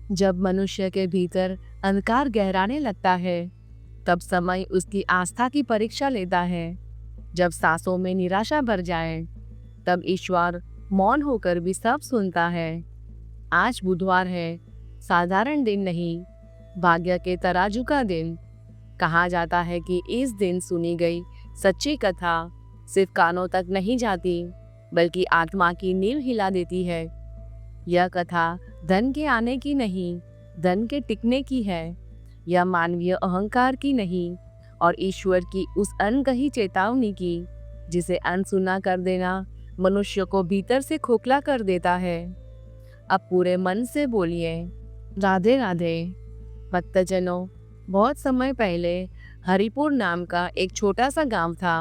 जब मनुष्य के भीतर अंधकार गहराने लगता है, तब समय उसकी आस्था की परीक्षा लेता है। जब सांसों में निराशा भर जाए, तब ईश्वर मौन होकर भी सब सुनता है। आज बुधवार है, साधारण दिन नहीं, भाग्य के तराजू का दिन। कहा जाता है कि इस दिन सुनी गई सच्ची कथा सिर्फ कानों तक नहीं जाती, बल्कि आत्मा की नींव हिला देती है। यह कथा धन के आने की नहीं, धन के टिकने की है। यह मानवीय अहंकार की नहीं, और ईश्वर की उस अनकही चेतावनी की, जिसे अनसुना कर देना मनुष्य को भीतर से खोखला कर देता है। अब पूरे मन से बोलिए, राधे राधे। भक्तजनों, बहुत समय पहले हरिपुर नाम का एक छोटा सा गांव था।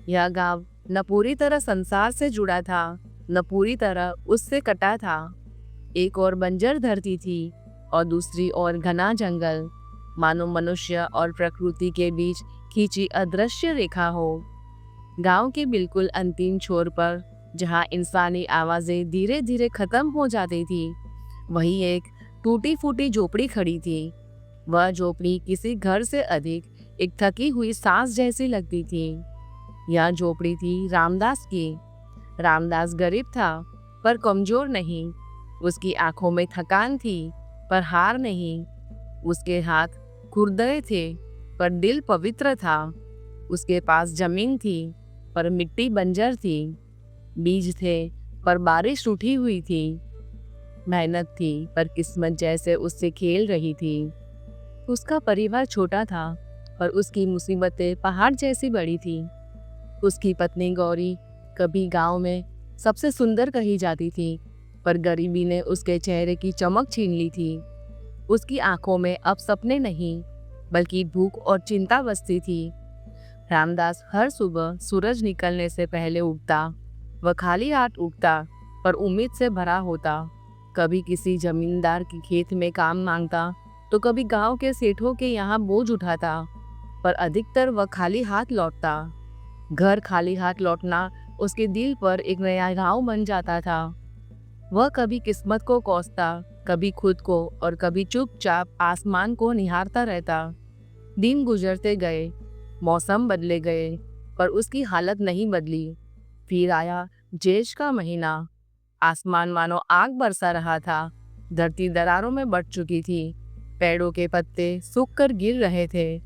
यह गांव न पूरी तरह संसार से जुड़ा था, न पूरी तरह उससे कटा था। एक और बंजर धरती थी और दूसरी ओर घना जंगल, मानो मनुष्य और प्रकृति के बीच खींची अदृश्य रेखा हो। गांव के बिल्कुल अंतिम छोर पर, जहां इंसानी आवाजें धीरे धीरे खत्म हो जाती थी, वहीं एक टूटी फूटी झोपड़ी खड़ी थी। वह झोपड़ी किसी घर से अधिक एक थकी हुई सांस जैसी लगती थी। यह झोपड़ी थी रामदास की। रामदास गरीब था, पर कमजोर नहीं। उसकी आंखों में थकान थी, पर हार नहीं। उसके हाथ खुरदरे थे, पर दिल पवित्र था। उसके पास जमीन थी, पर मिट्टी बंजर थी। बीज थे, पर बारिश रूठी हुई थी। मेहनत थी, पर किस्मत जैसे उससे खेल रही थी। उसका परिवार छोटा था, पर उसकी मुसीबतें पहाड़ जैसी बड़ी थी। उसकी पत्नी गौरी कभी गांव में सबसे सुंदर कही जाती थी, पर गरीबी ने उसके चेहरे की चमक छीन ली थी। उसकी आंखों में अब सपने नहीं, बल्कि भूख और चिंता बसती थी। रामदास हर सुबह सूरज निकलने से पहले उठता। वह खाली हाथ उठता, पर उम्मीद से भरा होता। कभी किसी जमींदार के खेत में काम मांगता, तो कभी गांव के सेठों के यहाँ बोझ उठाता, पर अधिकतर वह खाली हाथ लौटता। घर खाली हाथ लौटना उसके दिल पर एक नया घाव बन जाता था। वह कभी किस्मत को कोसता, कभी खुद को, और कभी चुपचाप आसमान को निहारता रहता। दिन गुजरते गए, मौसम बदले गए, पर उसकी हालत नहीं बदली। फिर आया जेठ का महीना। आसमान मानो आग बरसा रहा था। धरती दरारों में बंट चुकी थी। पेड़ों के पत्ते सूख कर गिर रहे थे।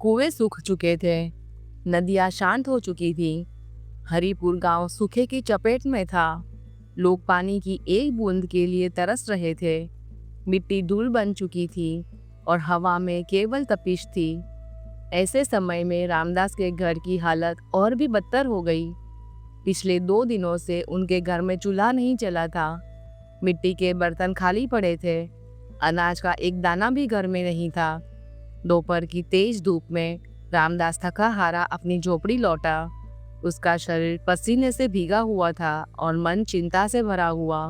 कुएं सूख चुके थे। नदियां शांत हो चुकी थी। हरिपुर गांव सूखे की चपेट में था। लोग पानी की एक बूंद के लिए तरस रहे थे। मिट्टी धूल बन चुकी थी और हवा में केवल तपिश थी। ऐसे समय में रामदास के घर की हालत और भी बदतर हो गई। पिछले 2 दिनों से उनके घर में चूल्हा नहीं चला था। मिट्टी के बर्तन खाली पड़े थे। अनाज का एक दाना भी घर में नहीं था। दोपहर की तेज धूप में रामदास थका हारा अपनी झोपड़ी लौटा। उसका शरीर पसीने से भीगा हुआ था और मन चिंता से भरा हुआ।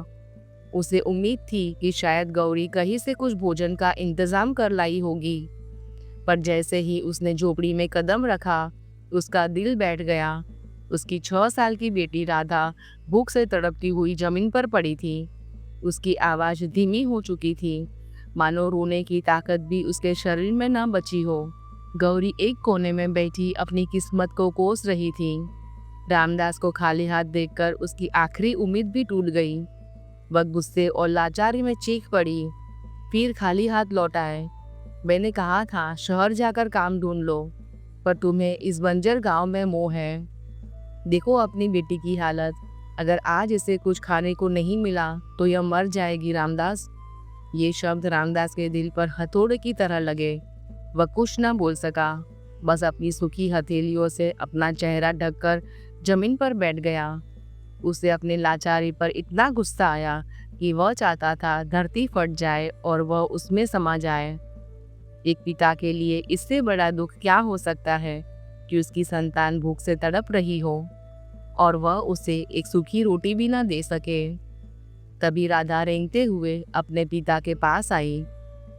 उसे उम्मीद थी कि शायद गौरी कहीं से कुछ भोजन का इंतजाम कर लाई होगी, पर जैसे ही उसने झोपड़ी में कदम रखा, उसका दिल बैठ गया। उसकी 6 साल की बेटी राधा भूख से तड़पती हुई जमीन पर पड़ी थी। उसकी आवाज धीमी हो चुकी थी, मानो रोने की ताकत भी उसके शरीर में न बची हो। गौरी एक कोने में बैठी अपनी किस्मत को कोस रही थी। रामदास को खाली हाथ देखकर उसकी आखिरी उम्मीद भी टूट गई। वह गुस्से और लाचारी में चीख पड़ी, फिर खाली हाथ लौटाए। मैंने कहा था शहर जाकर काम ढूंढ लो, पर तुम्हें इस बंजर गांव में मोह है। देखो अपनी बेटी की हालत। अगर आज इसे कुछ खाने को नहीं मिला तो यह मर जाएगी रामदास। ये शब्द रामदास के दिल पर हथौड़े की तरह लगे। वह कुछ न बोल सका, बस अपनी सूखी हथेलियों से अपना चेहरा ढककर जमीन पर बैठ गया। उसे अपने लाचारी पर इतना गुस्सा आया कि वह चाहता था धरती फट जाए और वह उसमें समा जाए। एक पिता के लिए इससे बड़ा दुख क्या हो सकता है कि उसकी संतान भूख से तड़प रही हो और वह उसे एक सूखी रोटी भी न दे सके। तभी राधा रेंगते हुए अपने पिता के पास आई।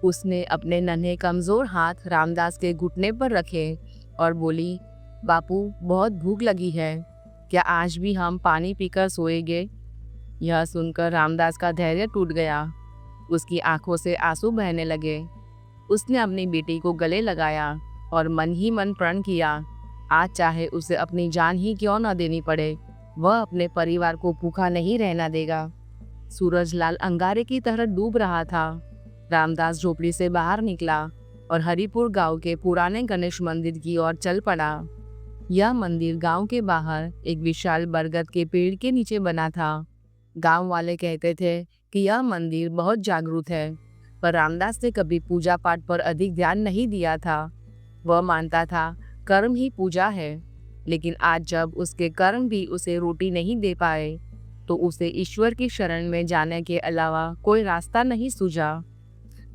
उसने अपने नन्हे कमजोर हाथ रामदास के घुटने पर रखे और बोली, बापू बहुत भूख लगी है, क्या आज भी हम पानी पीकर सोएंगे? यह सुनकर रामदास का धैर्य टूट गया। उसकी आंखों से आंसू बहने लगे। उसने अपनी बेटी को गले लगाया और मन ही मन प्रण किया, आज चाहे उसे अपनी जान ही क्यों न देनी पड़े, वह अपने परिवार को भूखा नहीं रहना देगा। सूरज लाल अंगारे की तरह डूब रहा था। रामदास झोपड़ी से बाहर निकला और हरिपुर गांव के पुराने गणेश मंदिर की ओर चल पड़ा। यह मंदिर गांव के बाहर एक विशाल बरगद के पेड़ के नीचे बना था। गांव वाले कहते थे कि यह मंदिर बहुत जागरूक है, पर रामदास ने कभी पूजा पाठ पर अधिक ध्यान नहीं दिया था। वह मानता था कर्म ही पूजा है, लेकिन आज जब उसके कर्म भी उसे रोटी नहीं दे पाए, तो उसे ईश्वर की शरण में जाने के अलावा कोई रास्ता नहीं सूझा।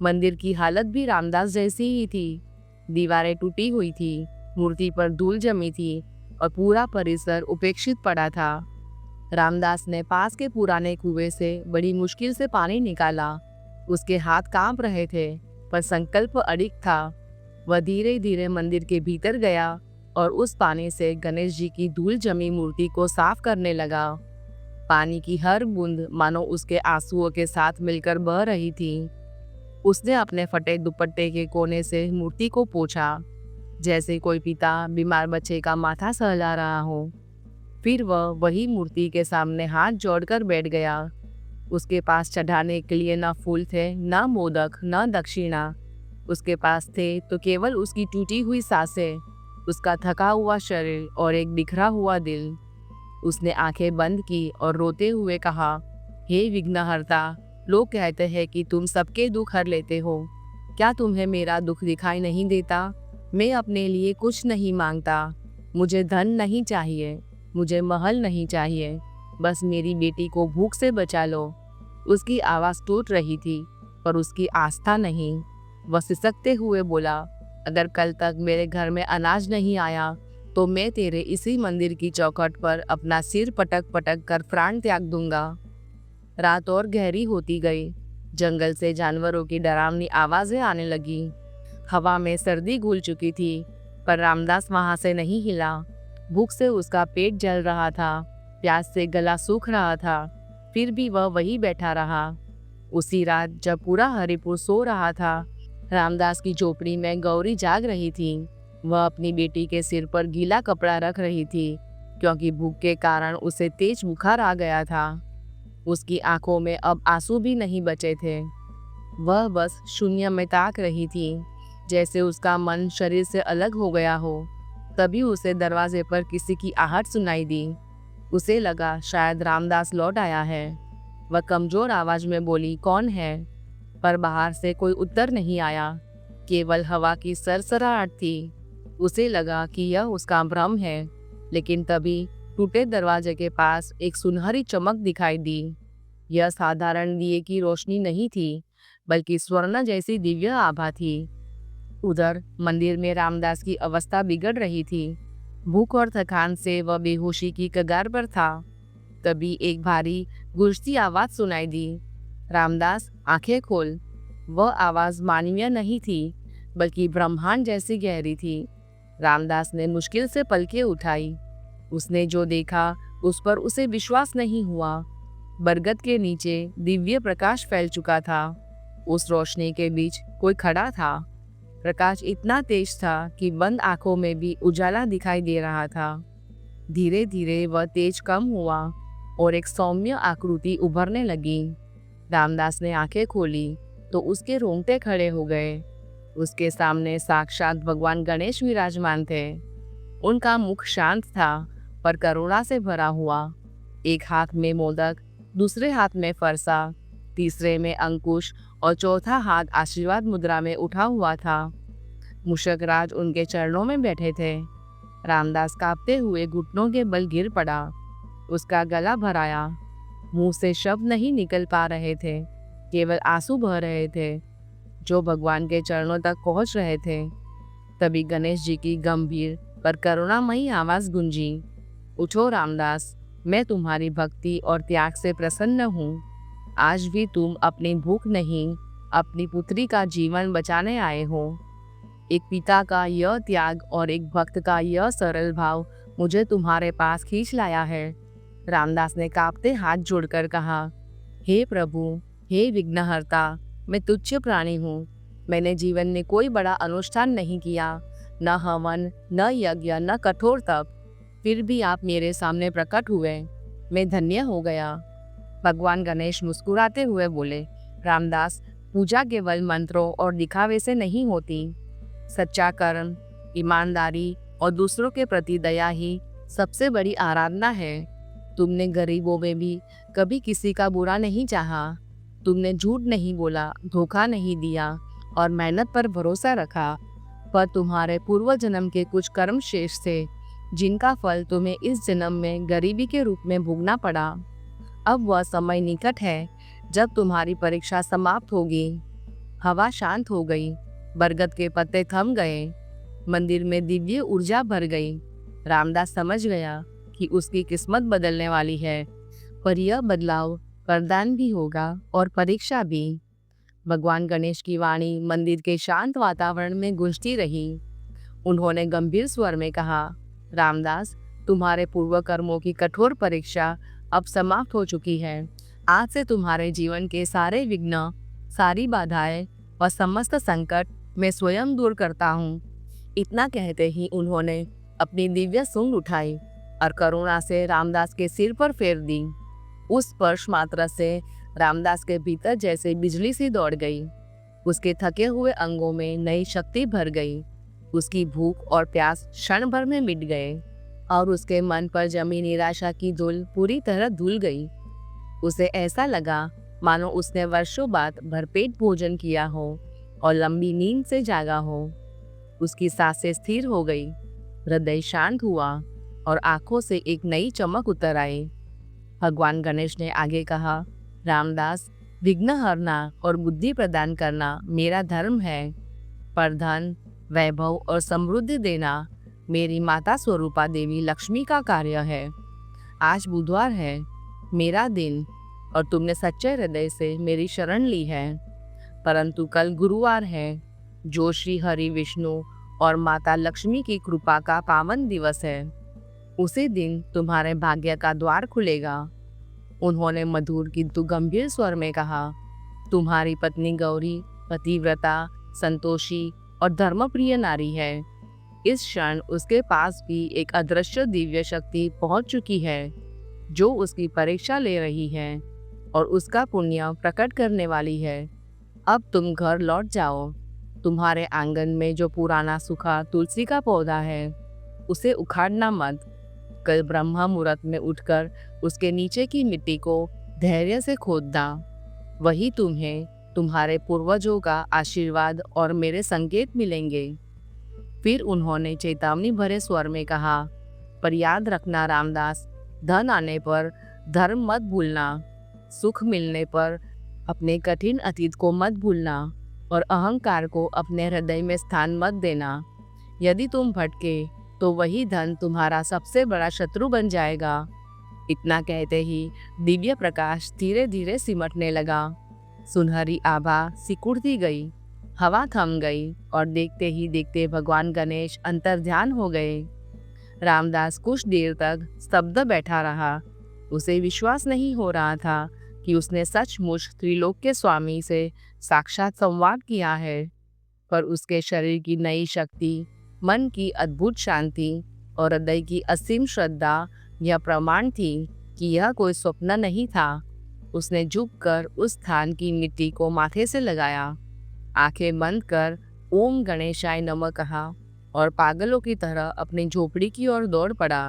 मंदिर की हालत भी रामदास जैसी ही थी। दीवारें टूटी हुई थी, मूर्ति पर धूल जमी थी और पूरा परिसर उपेक्षित पड़ा था। रामदास ने पास के पुराने कुएं से बड़ी मुश्किल से पानी निकाला। उसके हाथ कांप रहे थे, पर संकल्प अडिग था। वह धीरे धीरे मंदिर के भीतर गया और उस पानी से गणेश जी की धूल जमी मूर्ति को साफ करने लगा। पानी की हर बूंद मानो उसके आंसुओं के साथ मिलकर बह रही थी। उसने अपने फटे दुपट्टे के कोने से मूर्ति को पोंछा, जैसे कोई पिता बीमार बच्चे का माथा सहला रहा हो। फिर वह वही मूर्ति के सामने हाथ जोड़कर बैठ गया। उसके पास चढ़ाने के लिए न फूल थे, न मोदक, न दक्षिणा। उसके पास थे तो केवल उसकी टूटी हुई सांसें, उसका थका हुआ शरीर और एक बिखरा हुआ दिल। उसने आंखें बंद की और रोते हुए कहा, हे विघ्नहर्ता, लोग कहते हैं कि तुम सबके दुख हर लेते हो। क्या तुम्हें मेरा दुख दिखाई नहीं देता? मैं अपने लिए कुछ नहीं मांगता। मुझे धन नहीं चाहिए, मुझे महल नहीं चाहिए, बस मेरी बेटी को भूख से बचा लो। उसकी आवाज़ टूट रही थी, पर उसकी आस्था नहीं। वह सिसकते हुए बोला, अगर कल तक मेरे घर में अनाज नहीं आया, तो मैं तेरे इसी मंदिर की चौखट पर अपना सिर पटक पटक कर प्राण त्याग दूंगा। रात और गहरी होती गई। जंगल से जानवरों की डरावनी आवाज़ें आने लगी। हवा में सर्दी घुल चुकी थी, पर रामदास वहां से नहीं हिला। भूख से उसका पेट जल रहा था, प्यास से गला सूख रहा था, फिर भी वह वहीं बैठा रहा। उसी रात जब पूरा हरिपुर सो रहा था, रामदास की झोपड़ी में गौरी जाग रही थी। वह अपनी बेटी के सिर पर गीला कपड़ा रख रही थी, क्योंकि भूख के कारण उसे तेज बुखार आ गया था। उसकी आंखों में अब आंसू भी नहीं बचे थे। वह बस शून्य में ताक रही थी, जैसे उसका मन शरीर से अलग हो गया हो। तभी उसे दरवाजे पर किसी की आहट सुनाई दी। उसे लगा शायद रामदास लौट आया है। वह कमजोर आवाज में बोली, कौन है? पर बाहर से कोई उत्तर नहीं आया, केवल हवा की सरसराहट थी। उसे लगा कि यह उसका भ्रम है, लेकिन तभी टूटे दरवाजे के पास एक सुनहरी चमक दिखाई दी। यह साधारण दिए की रोशनी नहीं थी, बल्कि स्वर्ण जैसी दिव्य आभा थी। उधर मंदिर में रामदास की अवस्था बिगड़ रही थी। भूख और थकान से वह बेहोशी की कगार पर था। तभी एक भारी गूंजती आवाज सुनाई दी, रामदास, आंखें खोल। वह आवाज मानवीय नहीं थी, बल्कि ब्रह्मांड जैसी गहरी थी। रामदास ने मुश्किल से पलकें उठाई। उसने जो देखा उस पर उसे विश्वास नहीं हुआ। बरगद के नीचे दिव्य प्रकाश फैल चुका था। उस रोशनी के बीच कोई खड़ा था। प्रकाश इतना तेज था कि बंद आंखों में भी उजाला दिखाई दे रहा था। धीरे धीरे वह तेज कम हुआ और एक सौम्य आकृति उभरने लगी। रामदास ने आंखें खोली तो उसके रोंगटे खड़े हो गए। उसके सामने साक्षात भगवान गणेश विराजमान थे। उनका मुख शांत था, पर करुणा से भरा हुआ। एक हाथ में मोदक, दूसरे हाथ में फरसा, तीसरे में अंकुश और चौथा हाथ आशीर्वाद मुद्रा में उठा हुआ था। मूषक राज उनके चरणों में बैठे थे। रामदास कांपते हुए घुटनों के बल गिर पड़ा। उसका गला भराया, मुंह से शब्द नहीं निकल पा रहे थे, केवल आंसू बह रहे थे, जो भगवान के चरणों तक पहुंच रहे थे। तभी गणेश जी की गंभीर पर करुणामयी आवाज गूंजी, उठो रामदास, मैं तुम्हारी भक्ति और त्याग से प्रसन्न हूँ। आज भी तुम अपनी भूख नहीं, अपनी पुत्री का जीवन बचाने आए हो। एक पिता का यह त्याग और एक भक्त का यह सरल भाव मुझे तुम्हारे पास खींच लाया है। रामदास ने कांपते हाथ जोड़कर कहा, हे प्रभु, हे विघ्नहर्ता, मैं तुच्छ प्राणी हूँ। मैंने जीवन में कोई बड़ा अनुष्ठान नहीं किया, न हवन, न यज्ञ, न कठोर तप। फिर भी आप मेरे सामने प्रकट हुए, मैं धन्य हो गया। भगवान गणेश मुस्कुराते हुए बोले, रामदास, पूजा केवल मंत्रों और दिखावे से नहीं होती। सच्चा कर्म, ईमानदारी और दूसरों के प्रति दया ही सबसे बड़ी आराधना है। तुमने गरीबों में भी कभी किसी का बुरा नहीं चाहा। तुमने झूठ नहीं बोला, धोखा नहीं दिया और मेहनत पर भरोसा रखा। पर तुम्हारे पूर्व जन्म के कुछ कर्म शेष थे, जिनका फल तुम्हें इस जन्म में गरीबी के रूप में भोगना पड़ा। अब वह समय निकट है जब तुम्हारी परीक्षा समाप्त होगी। हवा शांत हो गई, बरगद के पत्ते थम गए, मंदिर में दिव्य ऊर्जा भर गई। रामदास समझ गया कि उसकी किस्मत बदलने वाली है, पर यह बदलाव वरदान भी होगा और परीक्षा भी। भगवान गणेश की वाणी मंदिर के शांत वातावरण में गूंजती रही। उन्होंने गंभीर स्वर में कहा, रामदास, तुम्हारे पूर्व कर्मों की कठोर परीक्षा अब समाप्त हो चुकी है। आज से तुम्हारे जीवन के सारे विघ्न, सारी बाधाएं व समस्त संकट मैं स्वयं दूर करता हूँ। इतना कहते ही उन्होंने अपनी दिव्य सूंड उठाई और करुणा से रामदास के सिर पर फेर दी। उस स्पर्श मात्र से रामदास के भीतर जैसे बिजली सी दौड़ गई। उसके थके हुए अंगों में नई शक्ति भर गई। उसकी भूख और प्यास क्षण भर में मिट गए और उसके मन पर जमी निराशा की धूल पूरी तरह धुल गई। उसे ऐसा लगा मानो उसने वर्षों बाद भरपेट भोजन किया हो और लंबी नींद से जागा हो। उसकी सांसें स्थिर हो गई, हृदय शांत हुआ और आंखों से एक नई चमक उतर आई। भगवान गणेश ने आगे कहा, रामदास, विघ्न हरना और बुद्धि प्रदान करना मेरा धर्म है, पर धन, वैभव और समृद्धि देना मेरी माता स्वरूपा देवी लक्ष्मी का कार्य है। आज बुधवार है, मेरा दिन, और तुमने सच्चे हृदय से मेरी शरण ली है। परंतु कल गुरुवार है, जो श्री हरि विष्णु और माता लक्ष्मी की कृपा का पावन दिवस है। उसी दिन तुम्हारे भाग्य का द्वार खुलेगा। उन्होंने मधुर किंतु गंभीर स्वर में कहा, तुम्हारी पत्नी गौरी पतिव्रता, संतोषी और धर्मप्रिय नारी है। इस क्षण उसके पास भी एक अदृश्य दिव्य शक्ति पहुंच चुकी है, जो उसकी परीक्षा ले रही है और उसका पुण्य प्रकट करने वाली है। अब तुम घर लौट जाओ। तुम्हारे आंगन में जो पुराना सूखा तुलसी का पौधा है, उसे उखाड़ना मत। कल ब्रह्म मुहूर्त में उठकर उसके नीचे की मिट्टी को धैर्य से खोदना। वही तुम्हें तुम्हारे पूर्वजों का आशीर्वाद और मेरे संकेत मिलेंगे। फिर उन्होंने चेतावनी भरे स्वर में कहा, पर याद रखना रामदास, धन आने पर धर्म मत भूलना, सुख मिलने पर अपने कठिन अतीत को मत भूलना और अहंकार को अपने हृदय में स्थान मत देना। यदि तुम भटके तो वही धन तुम्हारा सबसे बड़ा शत्रु बन जाएगा। इतना कहते ही दिव्य प्रकाश धीरे धीरे सिमटने लगा। सुनहरी आभा सिकुड़ती गई, हवा थम गई और देखते ही देखते भगवान गणेश अंतर्ध्यान हो गए। रामदास कुछ देर तक स्तब्ध बैठा रहा। उसे विश्वास नहीं हो रहा था कि उसने सचमुच त्रिलोक के स्वामी से साक्षात संवाद किया है। पर उसके शरीर की नई शक्ति, मन की अद्भुत शांति और हृदय की असीम श्रद्धा यह प्रमाण थी कि यह कोई स्वप्न नहीं था। उसने झुककर उस स्थान की मिट्टी को माथे से लगाया, आंखें बंद कर ओम गणेशाय नमः कहा और पागलों की तरह अपनी झोपड़ी की ओर दौड़ पड़ा।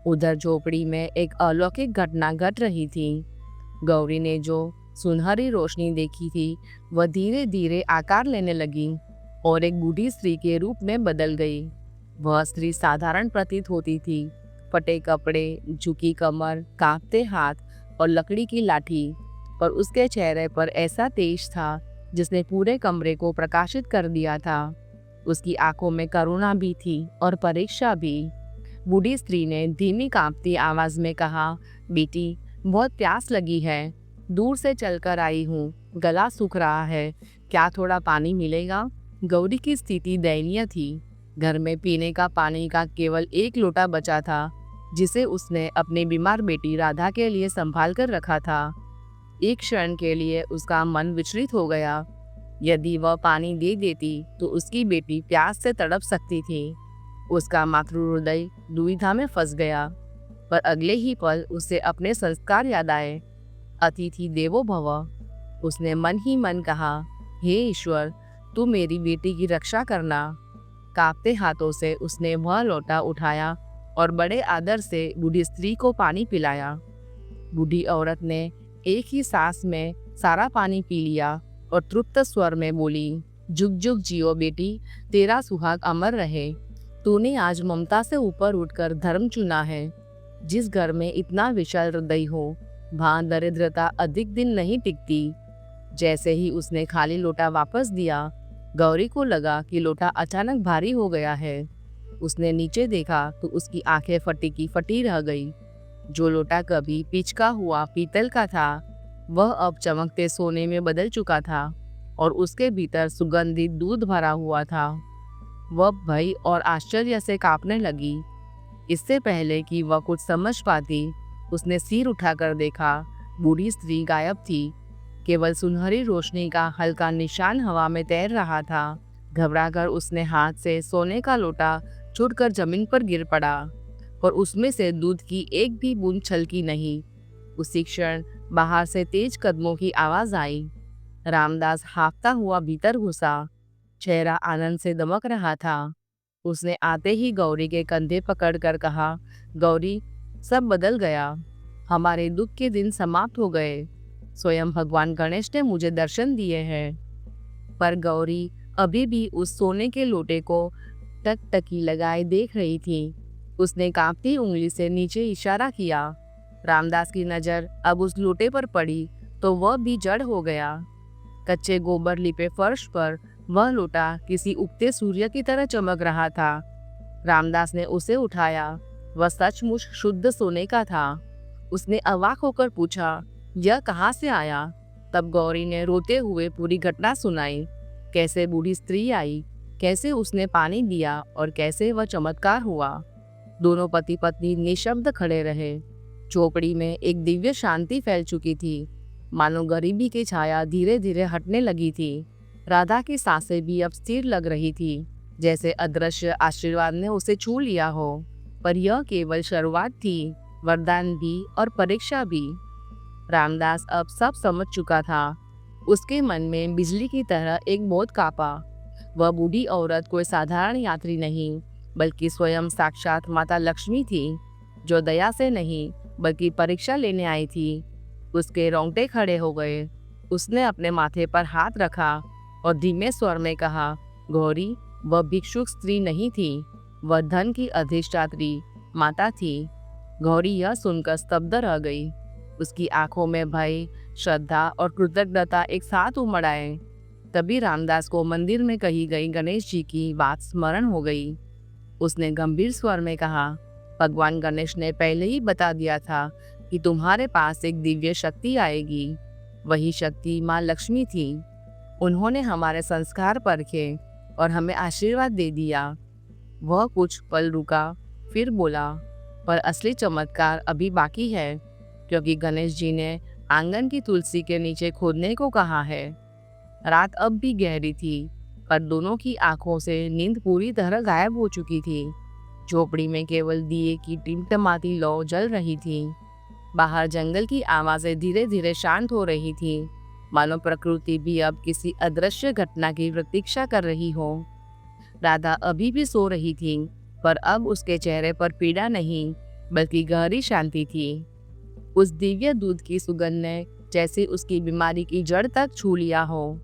उधर झोपड़ी में एक अलौकिक घटना घट रही थी। गौरी ने जो सुनहरी रोशनी देखी थी, वह धीरे धीरे आकार लेने लगी और एक बूढ़ी स्त्री के रूप में बदल गई। वह स्त्री साधारण प्रतीत होती थी, फटे कपड़े, झुकी कमर, कांपते हाथ और लकड़ी की लाठी, पर उसके चेहरे पर ऐसा तेज था जिसने पूरे कमरे को प्रकाशित कर दिया था। उसकी आंखों में करुणा भी थी और परीक्षा भी। बूढ़ी स्त्री ने धीमी कांपती आवाज में कहा, बेटी, बहुत प्यास लगी है, दूर से चलकर आई हूँ, गला सूख रहा है, क्या थोड़ा पानी मिलेगा? गौरी की स्थिति दयनीय थी। घर में पीने का पानी का केवल एक लोटा बचा था, जिसे उसने अपनी बीमार बेटी राधा के लिए संभाल कर रखा था। एक क्षण के लिए उसका मन विचलित हो गया। यदि वह पानी दे देती तो उसकी बेटी प्यास से तड़प सकती थी। उसका मातृ हृदय दुविधा में फंस गया। पर अगले ही पल उसे अपने संस्कार याद आए। अतिथि देवो भव। उसने मन ही मन कहा, हे ईश्वर, तू मेरी बेटी की रक्षा करना। कांपते हाथों से उसने वह लोटा उठाया और बड़े आदर से बूढ़ी स्त्री को पानी पिलाया। बूढ़ी औरत ने एक ही सांस में सारा पानी पी लिया और तृप्त स्वर में बोली, जुग जुग जियो बेटी, तेरा सुहाग अमर रहे। तूने आज ममता से ऊपर उठकर धर्म चुना है। जिस घर में इतना विशाल हृदय हो, वहां दरिद्रता अधिक दिन नहीं टिकती। जैसे ही उसने खाली लोटा वापस दिया, गौरी को लगा कि लोटा अचानक भारी हो गया है। उसने नीचे देखा तो उसकी आंखें फटी की फटी रह गई। जो लोटा कभी पिचका हुआ पीतल का था, वह अब चमकते सोने में बदल चुका था और उसके भीतर सुगंधित दूध भरा हुआ था। वह भय और आश्चर्य से कांपने लगी। इससे पहले कि वह कुछ समझ पाती, उसने सिर उठाकर देखा। बूढ़ी स्त्री गायब थी। केवल सुनहरी रोशनी का हल्का निशान हवा में तैर रहा था। घबराकर उसने हाथ से सोने का लोटा छूटकर जमीन पर गिर पड़ा और उसमें से दूध की एक भी बूंद छलकी नहीं। उसी क्षण बाहर से तेज कदमों की आवाज आई। रामदास हांफता हुआ भीतर घुसा। चेहरा आनंद से दमक रहा था। उसने आते ही गौरी के कंधे पकड़कर कहा, गौरी, सब बदल गया। हमारे दुख के दिन समाप्त हो गए। स्वयं भगवान गणेश ने मुझे दर्शन दिए हैं। पर गौरी अभी भी उस सोने के लोटे को टकटकी लगाए देख रही थी। उसने कांपती उंगली से नीचे इशारा किया। रामदास की नजर अब उस लोटे पर पड़ी तो वह भी जड़ हो गया। कच्चे गोबर लिपे फर्श पर वह लोटा किसी उगते सूर्य की तरह चमक रहा था। रामदास ने उसे उठाया। वह सचमुच शुद्ध सोने का था। उसने अवाक होकर पूछा, यह कहाँ से आया? तब गौरी ने रोते हुए पूरी घटना सुनाई। कैसे बूढ़ी स्त्री आई, कैसे उसने पानी दिया और कैसे वह चमत्कार हुआ। दोनों पति पत्नी निशब्द खड़े रहे। चौपड़ी में एक दिव्य शांति फैल चुकी थी। मानो गरीबी की छाया धीरे धीरे हटने लगी थी। राधा की सांसें भी अब स्थिर लग रही थी, जैसे अदृश्य आशीर्वाद ने उसे छू लिया हो। पर यह केवल शुरुआत थी, वरदान भी और परीक्षा भी। रामदास अब सब समझ चुका था। उसके मन में बिजली की तरह एक बोध कांपा। वह बूढ़ी औरत कोई साधारण यात्री नहीं, बल्कि स्वयं साक्षात माता लक्ष्मी थी, जो दया से नहीं बल्कि परीक्षा लेने आई थी। उसके रोंगटे खड़े हो गए। उसने अपने माथे पर हाथ रखा और धीमे स्वर में कहा, गौरी, वह भिक्षुक स्त्री नहीं थी, वह धन की अधिष्ठात्री माता थी। गौरी यह सुनकर स्तब्ध रह गई। उसकी आंखों में भय, श्रद्धा और कृतज्ञता एक साथ उमड़ आए। तभी रामदास को मंदिर में कही गई गणेश जी की बात स्मरण हो गई। उसने गंभीर स्वर में कहा, भगवान गणेश ने पहले ही बता दिया था कि तुम्हारे पास एक दिव्य शक्ति आएगी। वही शक्ति माँ लक्ष्मी थी। उन्होंने हमारे संस्कार परखे और हमें आशीर्वाद दे दिया। वह कुछ पल रुका, फिर बोला, पर असली चमत्कार अभी बाकी है, क्योंकि गणेश जी ने आंगन की तुलसी के नीचे खोदने को कहा है। रात अब भी गहरी थी, पर दोनों की आंखों से नींद पूरी तरह गायब हो चुकी थी। झोपड़ी में केवल दिए की टिमटिमाती लौ जल रही थी। बाहर जंगल की आवाजें धीरे धीरे शांत हो रही थी, मानो प्रकृति भी अब किसी अदृश्य घटना की प्रतीक्षा कर रही हो। राधा अभी भी सो रही थी, पर अब उसके चेहरे पर पीड़ा नहीं, बल्कि गहरी शांति थी। उस दिव्य दूध की सुगंध ने जैसे उसकी बीमारी की जड़ तक छू लिया हो।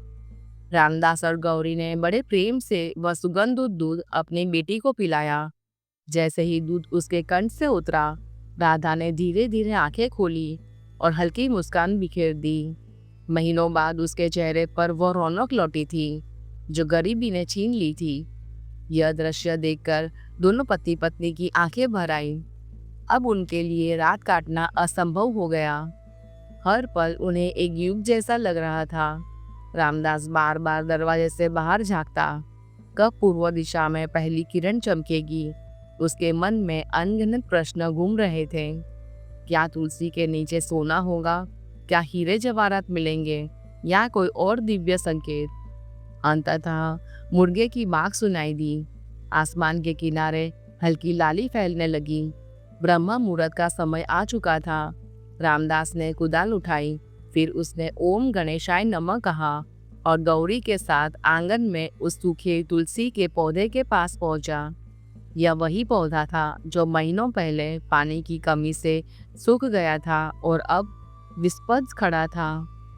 रामदास और गौरी ने बड़े प्रेम से वह सुगंधित दूध अपनी बेटी को पिलाया। जैसे ही दूध उसके कंठ से उतरा, राधा ने धीरे धीरे आंखें खोली और हल्की मुस्कान बिखेर दी। महीनों बाद उसके चेहरे पर वह रौनक लौटी थी, जो गरीबी ने छीन ली थी। यह दृश्य देखकर दोनों पति पत्नी की आंखें भर आईं। अब उनके लिए रात काटना असंभव हो गया। हर पल उन्हें एक युग जैसा लग रहा था। रामदास बार बार दरवाजे से बाहर झांकता, कब पूर्व दिशा में पहली किरण चमकेगी। उसके मन में अनगिनत प्रश्न घूम रहे थे। क्या तुलसी के नीचे सोना होगा, क्या हीरे जवाहरात मिलेंगे या कोई और दिव्य संकेत? अंततः मुर्गे की बाग सुनाई दी। आसमान के किनारे हल्की लाली फैलने लगी। ब्रह्म मुहूर्त का समय आ चुका था। रामदास ने कुदाल उठाई, फिर उसने ओम गणेशाय नमः कहा और गौरी के साथ आंगन में उस सूखे तुलसी के पौधे के पास पहुंचा। यह वही पौधा था जो महीनों पहले पानी की कमी से सूख गया था और अब विस्पद खड़ा था।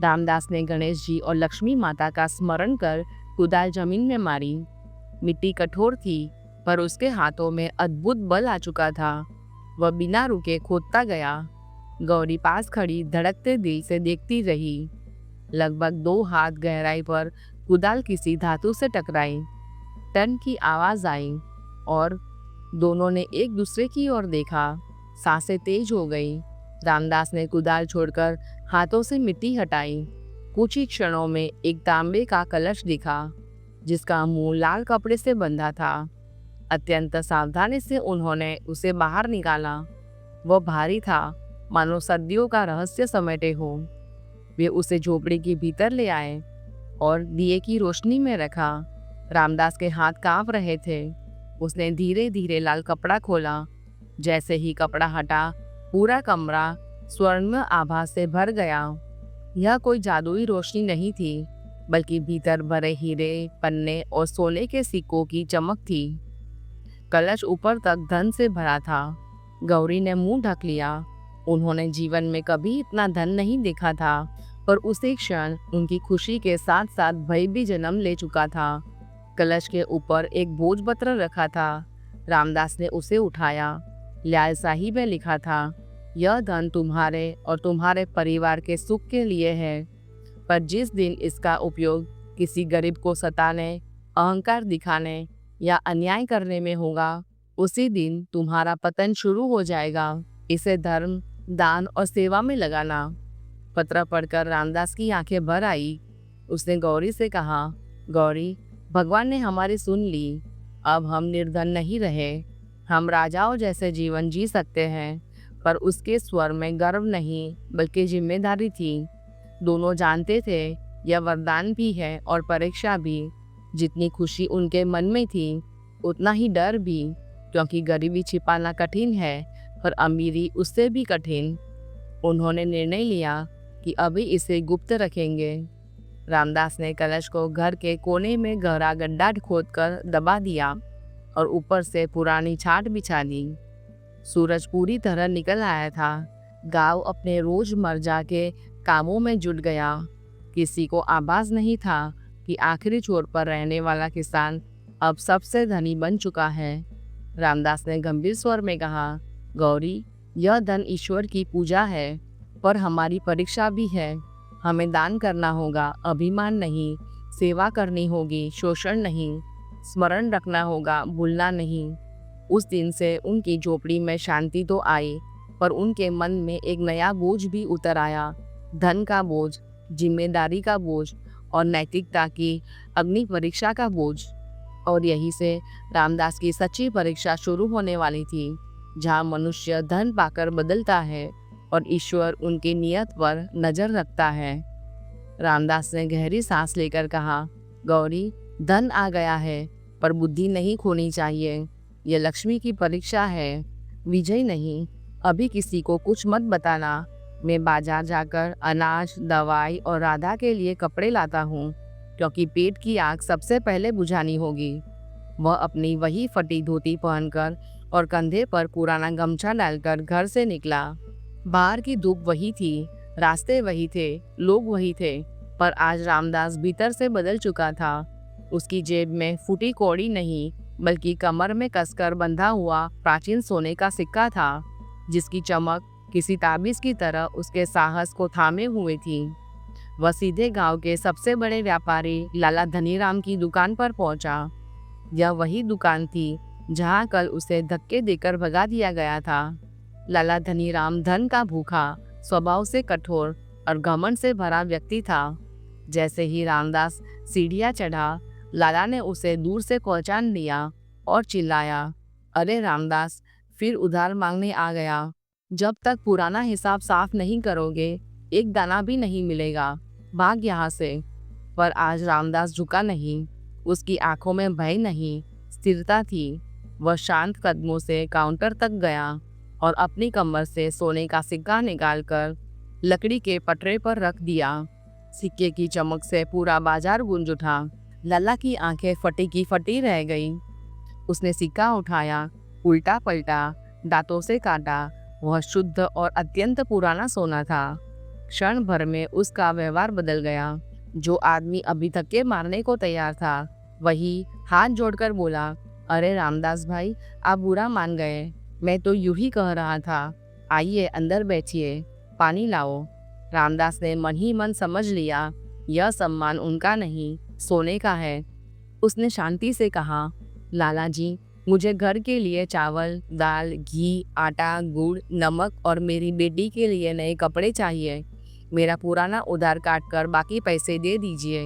रामदास ने गणेश जी और लक्ष्मी माता का स्मरण कर कुदाल जमीन में मारी। मिट्टी कठोर थी, पर उसके हाथों में अद्भुत बल आ चुका था। वह बिना रुके खोदता गया। गौरी पास खड़ी धड़कते दिल से देखती रही। लगभग 2 हाथ गहराई पर कुदाल किसी धातु से टकराई। टन की आवाज आई और दोनों ने एक दूसरे की ओर देखा। सांसें तेज हो गई। रामदास ने कुदाल छोड़कर हाथों से मिट्टी हटाई। कुछ ही क्षणों में एक तांबे का कलश दिखा, जिसका मुंह लाल कपड़े से बंधा था। अत्यंत सावधानी से उन्होंने उसे बाहर निकाला। वह भारी था, मानो सदियों का रहस्य समेटे हो। वे उसे झोपड़ी के भीतर ले आए और दिए की रोशनी में रखा। रामदास के हाथ कांप रहे थे। उसने धीरे धीरे लाल कपड़ा खोला। जैसे ही कपड़ा हटा, पूरा कमरा स्वर्ण आभा से भर गया। यह कोई जादुई रोशनी नहीं थी, बल्कि भीतर भरे हीरे, पन्ने और सोने के सिक्कों की चमक थी। कलश ऊपर तक धन से भरा था। गौरी ने मुंह ढक लिया। उन्होंने जीवन में कभी इतना धन नहीं देखा था, पर उसी क्षण उनकी खुशी के साथ साथ भय भी जन्म ले चुका था। कलश के ऊपर एक भोजपत्र रखा था। रामदास ने उसे उठाया। लाल स्याही में लिखा था, यह धन तुम्हारे और तुम्हारे परिवार के सुख के लिए है, पर जिस दिन इसका उपयोग किसी गरीब को सताने, अहंकार दिखाने या अन्याय करने में होगा, उसी दिन तुम्हारा पतन शुरू हो जाएगा। इसे धर्म, दान और सेवा में लगाना। पत्र पढ़कर रामदास की आंखें भर आई। उसने गौरी से कहा, गौरी, भगवान ने हमारी सुन ली। अब हम निर्धन नहीं रहे। हम राजाओं जैसे जीवन जी सकते हैं। पर उसके स्वर में गर्व नहीं, बल्कि जिम्मेदारी थी। दोनों जानते थे यह वरदान भी है और परीक्षा भी। जितनी खुशी उनके मन में थी, उतना ही डर भी, क्योंकि गरीबी छिपाना कठिन है, पर अमीरी उससे भी कठिन। उन्होंने निर्णय लिया कि अभी इसे गुप्त रखेंगे। रामदास ने कलश को घर के कोने में गहरा गड्ढा खोदकर दबा दिया और ऊपर से पुरानी छाट बिछा दी। सूरज पूरी तरह निकल आया था। गांव अपने रोजमर्रा के कामों में जुट गया। किसी को आभास नहीं था कि आखिरी छोर पर रहने वाला किसान अब सबसे धनी बन चुका है। रामदास ने गंभीर स्वर में कहा, गौरी, यह धन ईश्वर की पूजा है, पर हमारी परीक्षा भी है। हमें दान करना होगा, अभिमान नहीं। सेवा करनी होगी, शोषण नहीं। स्मरण रखना होगा, भूलना नहीं। उस दिन से उनकी झोपड़ी में शांति तो आई, पर उनके मन में एक नया बोझ भी उतर आया। धन का बोझ, जिम्मेदारी का बोझ और नैतिकता की अग्नि परीक्षा का बोझ। और यहीं से रामदास की सच्ची परीक्षा शुरू होने वाली थी, जहाँ मनुष्य धन पाकर बदलता है और ईश्वर उनकी नियत पर नजर रखता है। रामदास ने गहरी सांस लेकर कहा, गौरी, धन आ गया है, पर बुद्धि नहीं खोनी चाहिए। यह लक्ष्मी की परीक्षा है, विजय नहीं। अभी किसी को कुछ मत बताना। मैं बाजार जाकर अनाज, दवाई और राधा के लिए कपड़े लाता हूँ, क्योंकि पेट की आग सबसे पहले बुझानी होगी। वह अपनी वही फटी धोती पहनकर और कंधे पर पुराना गमछा डालकर घर से निकला। बाहर की धूप वही थी, रास्ते वही थे, लोग वही थे, पर आज रामदास भीतर से बदल चुका था। उसकी जेब में फूटी कौड़ी नहीं, बल्कि कमर में कसकर बंधा हुआ प्राचीन सोने का सिक्का था, जिसकी चमक किसी ताबीज की तरह उसके साहस को थामे हुए थी। वह सीधे गांव के सबसे बड़े व्यापारी लाला धनीराम की दुकान पर पहुंचा। यह वही दुकान थी जहां कल उसे धक्के देकर भगा दिया गया था। लाला धनीराम धन का भूखा, स्वभाव से कठोर और घमंड से भरा व्यक्ति था। जैसे ही रामदास सीढ़ियां चढ़ा, लाला ने उसे दूर से पहचान लिया और चिल्लाया, अरे रामदास, फिर उधार मांगने आ गया। जब तक पुराना हिसाब साफ नहीं करोगे, एक दाना भी नहीं मिलेगा, भाग यहाँ से। पर आज रामदास झुका नहीं। उसकी आंखों में भय नहीं, स्थिरता थी। वह शांत कदमों से काउंटर तक गया और अपनी कमर से सोने का सिक्का निकालकर लकड़ी के पटरे पर रख दिया। सिक्के की चमक से पूरा बाजार गूंज उठा। लल्ला की आंखें फटी की फटी रह गई। उसने सिक्का उठाया, उल्टा पलटा, दांतों से काटा। वह शुद्ध और अत्यंत पुराना सोना था। क्षण भर में उसका व्यवहार बदल गया। जो आदमी अभी धक्के मारने को तैयार था, वही हाथ जोड़कर बोला, अरे रामदास भाई, आप बुरा मान गए। मैं तो यूं ही कह रहा था। आइए अंदर बैठिए, पानी लाओ। रामदास ने मन ही मन समझ लिया, यह सम्मान उनका नहीं, सोने का है। उसने शांति से कहा, लाला जी, मुझे घर के लिए चावल, दाल, घी, आटा, गुड़, नमक और मेरी बेटी के लिए नए कपड़े चाहिए। मेरा पुराना उधार काट कर बाकी पैसे दे दीजिए।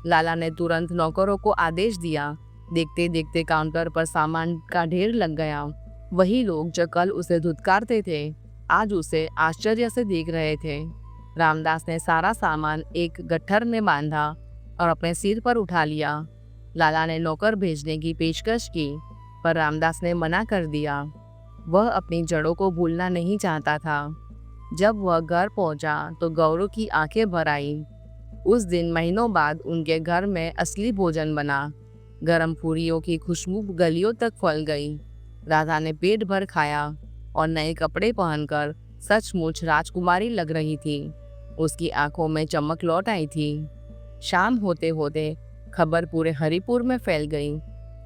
लाला ने तुरंत नौकरों को आदेश दिया। देखते देखते काउंटर पर सामान का ढेर लग गया। वही लोग जो कल उसे धुतकारते थे, आज उसे आश्चर्य से देख रहे थे। रामदास ने सारा सामान एक गट्ठर में बांधा और अपने सिर पर उठा लिया। लाला ने नौकर भेजने की पेशकश की, पर रामदास ने मना कर दिया। वह अपनी जड़ों को भूलना नहीं चाहता था। जब वह घर पहुंचा तो गौरव की आंखें भर आई। उस दिन महीनों बाद उनके घर में असली भोजन बना। गरम पूरियों की खुशबू गलियों तक फैल गई। राधा ने पेट भर खाया और नए कपड़े पहनकर सचमुच राजकुमारी लग रही थी। उसकी आंखों में चमक लौट आई थी। शाम होते होते खबर पूरे हरिपुर में फैल गई।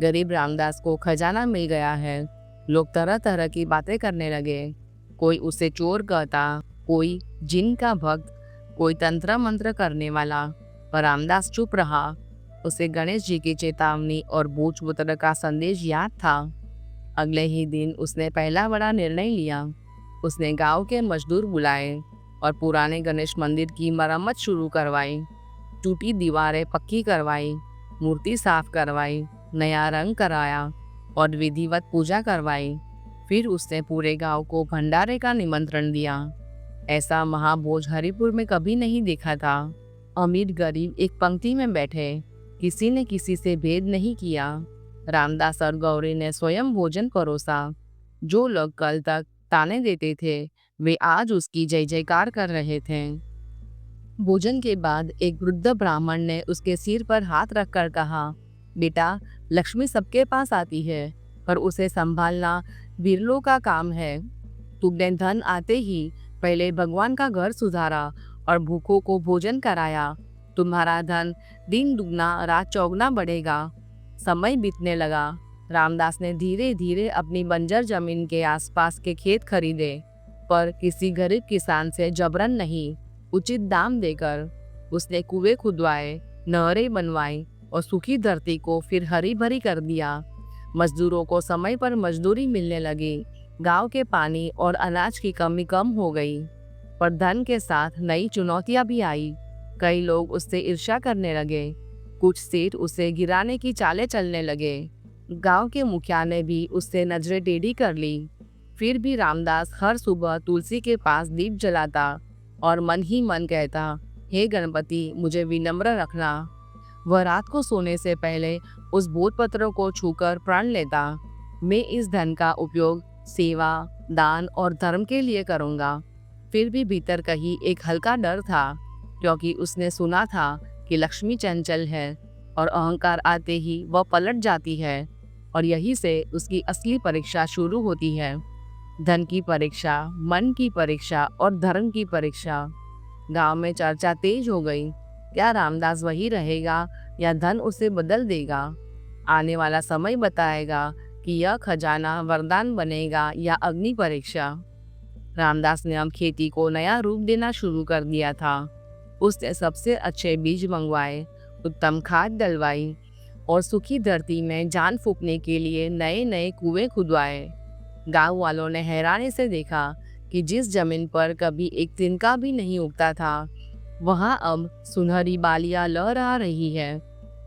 गरीब रामदास को खजाना मिल गया है। लोग तरह तरह की बातें करने लगे। कोई उसे चोर कहता, कोई जिन का भक्त, कोई तंत्र मंत्र करने वाला। पर रामदास चुप रहा। उसे गणेश जी की चेतावनी और भूतपुत्र का संदेश याद था। अगले ही दिन उसने पहला बड़ा निर्णय लिया। उसने गांव के मजदूर बुलाए और पुराने गणेश मंदिर की मरम्मत शुरू करवाई। टूटी दीवारें पक्की करवाई, मूर्ति साफ करवाई, नया रंग कराया और विधिवत पूजा करवाई। फिर उसने पूरे गांव को भंडारे का निमंत्रण दिया। ऐसा महाभोज हरिपुर में कभी नहीं देखा था। अमीर गरीब एक पंक्ति में बैठे, किसी ने किसी से भेद नहीं किया। रामदास और गौरी ने स्वयं भोजन परोसा। जो लोग कल तक ताने देते थे, वे आज उसकी जय जयकार कर रहे थे। भोजन के बाद एक वृद्ध ब्राह्मण ने उसके सिर पर हाथ रखकर कहा, बेटा, लक्ष्मी सबके पास आती है, पर उसे संभालना बिरलों का काम है। तुमने धन आते ही पहले भगवान का घर सुधारा और भूखों को भोजन कराया। तुम्हारा धन दिन दुगना रात चौगुना बढ़ेगा। समय बीतने लगा। रामदास ने धीरे धीरे अपनी बंजर जमीन के आसपास के खेत खरीदे, पर किसी गरीब किसान से जबरन नहीं, उचित दाम देकर। उसने कुएं खुदवाए, नहरें बनवाई और सूखी धरती को फिर हरी भरी कर दिया। मजदूरों को समय पर मजदूरी मिलने लगी। गांव के पानी और अनाज की कमी कम हो गई। पर धन के साथ नई चुनौतियां भी आई। कई लोग उससे ईर्ष्या करने लगे। कुछ सेठ उसे गिराने की चालें चलने लगे। गांव के मुखिया ने भी उससे नजरें टेढ़ी कर ली। फिर भी रामदास हर सुबह तुलसी के पास दीप जलाता और मन ही मन कहता, हे गणपति, मुझे विनम्र रखना। वह रात को सोने से पहले उस भोजपत्र को छूकर प्रण लेता, मैं इस धन का उपयोग सेवा, दान और धर्म के लिए करूंगा। फिर भी भीतर कहीं एक हल्का डर था, क्योंकि उसने सुना था कि लक्ष्मी चंचल है और अहंकार आते ही वह पलट जाती है, और यही से उसकी असली परीक्षा शुरू होती है। धन की परीक्षा, मन की परीक्षा और धर्म की परीक्षा। गांव में चर्चा तेज हो गई। क्या रामदास वही रहेगा या धन उसे बदल देगा? आने वाला समय बताएगा कि यह खजाना वरदान बनेगा या अग्नि परीक्षा। रामदास ने अब खेती को नया रूप देना शुरू कर दिया था। उसने सबसे अच्छे बीज मंगवाए, उत्तम खाद डलवाई और सूखी धरती में जान फूंकने के लिए नए नए कुएं खुदवाए। गांव वालों ने हैरानी से देखा कि जिस जमीन पर कभी एक तिनका भी नहीं उगता था, वहां अब सुनहरी बालियां लहरा रही है।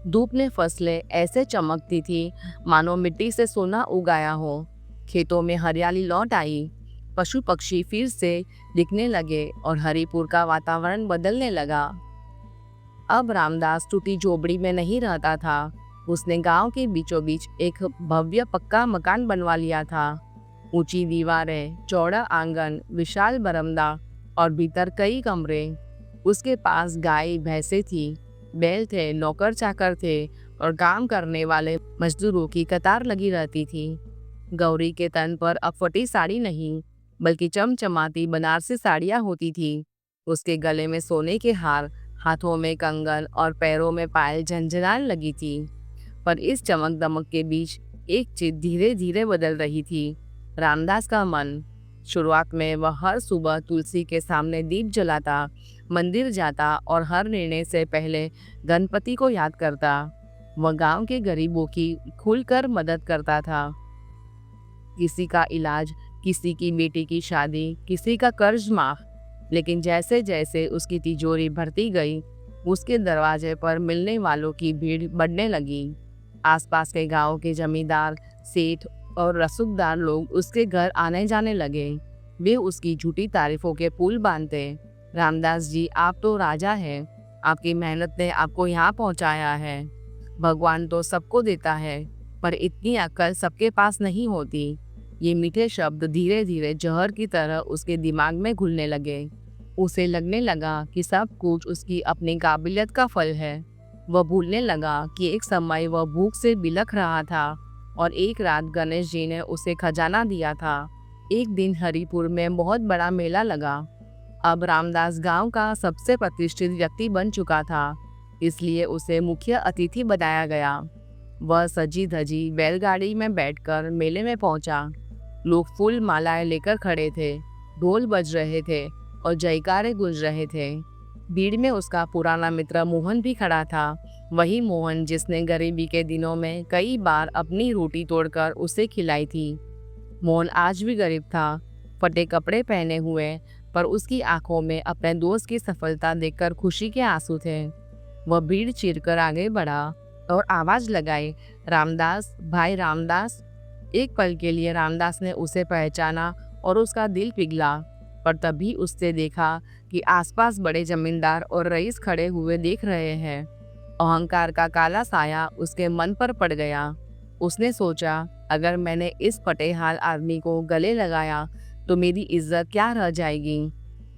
धूप में फसलें ऐसे चमकती थी मानो मिट्टी से सोना उगाया हो। खेतों में हरियाली लौट आई। पशु पक्षी फिर से दिखने लगे और हरिपुर का वातावरण बदलने लगा। अब रामदास टूटी झोपड़ी में नहीं रहता था। उसने गांव के बीचों बीच एक भव्य पक्का मकान बनवा लिया था। ऊंची दीवारें, चौड़ा आंगन, विशाल बरामदा और भीतर कई कमरे। उसके पास गाय भैंसे थी, बैल थे, नौकर चाकर थे और काम करने वाले मजदूरों की कतार लगी रहती थी। गौरी के तन पर अब फटी साड़ी नहीं, बल्कि चमचमाती बनारसी साड़ियाँ होती थी। उसके गले में सोने के हार, हाथों में कंगन और पैरों में पायल झनझनाने लगी थी। पर इस चमक दमक के बीच एक चीज धीरे धीरे बदल रही थी, रामदास का मन। शुरुआत में वह हर सुबह तुलसी के सामने दीप जलाता, मंदिर जाता और हर निर्णय से पहले गणपति को याद करता। वह गांव के गरीबों की खुलकर मदद करता था। किसी का इलाज, किसी की बेटी की शादी, किसी का कर्ज माफ। लेकिन जैसे जैसे उसकी तिजोरी भरती गई, उसके दरवाजे पर मिलने वालों की भीड़ बढ़ने लगी। आसपास के गांव के जमींदार, सेठ और रसूखदार लोग उसके घर आने जाने लगे। वे उसकी झूठी तारीफों के पुल बांधते। रामदास जी, आप तो राजा हैं, आपकी मेहनत ने आपको यहाँ पहुँचाया है। भगवान तो सबको देता है, पर इतनी अक्ल सबके पास नहीं होती। ये मीठे शब्द धीरे धीरे जहर की तरह उसके दिमाग में घुलने लगे। उसे लगने लगा कि सब कुछ उसकी अपनी काबिलियत का फल है। वह भूलने लगा कि एक समय वह भूख से बिलख रहा था और एक रात गणेश जी ने उसे खजाना दिया था। एक दिन हरिपुर में बहुत बड़ा मेला लगा। अब रामदास गांव का सबसे प्रतिष्ठित व्यक्ति बन चुका था, इसलिए उसे मुख्य अतिथि बनाया गया। वह सजी धजी बैलगाड़ी में बैठकर मेले में पहुंचा। लोग फूल मालाएं लेकर खड़े थे, ढोल बज रहे थे और जयकारे गूंज रहे थे। भीड़ में उसका पुराना मित्र मोहन भी खड़ा था। वही मोहन जिसने गरीबी के दिनों में कई बार अपनी रोटी तोड़कर उसे खिलाई थी। मोहन आज भी गरीब था, फटे कपड़े पहने हुए, पर उसकी आंखों में अपने दोस्त की सफलता देखकर खुशी के आंसू थे। वह भीड़ चीरकर आगे बढ़ा और आवाज लगाई, रामदास, भाई रामदास। एक पल के लिए रामदास ने उसे पहचाना और उसका दिल पिघला, पर तभी उससे देखा कि आसपास बड़े जमींदार और रईस खड़े हुए देख रहे हैं। अहंकार का काला साया उसके मन पर पड़ गया। उसने सोचा, अगर मैंने इस फटेहाल आदमी को गले लगाया तो मेरी इज्जत क्या रह जाएगी।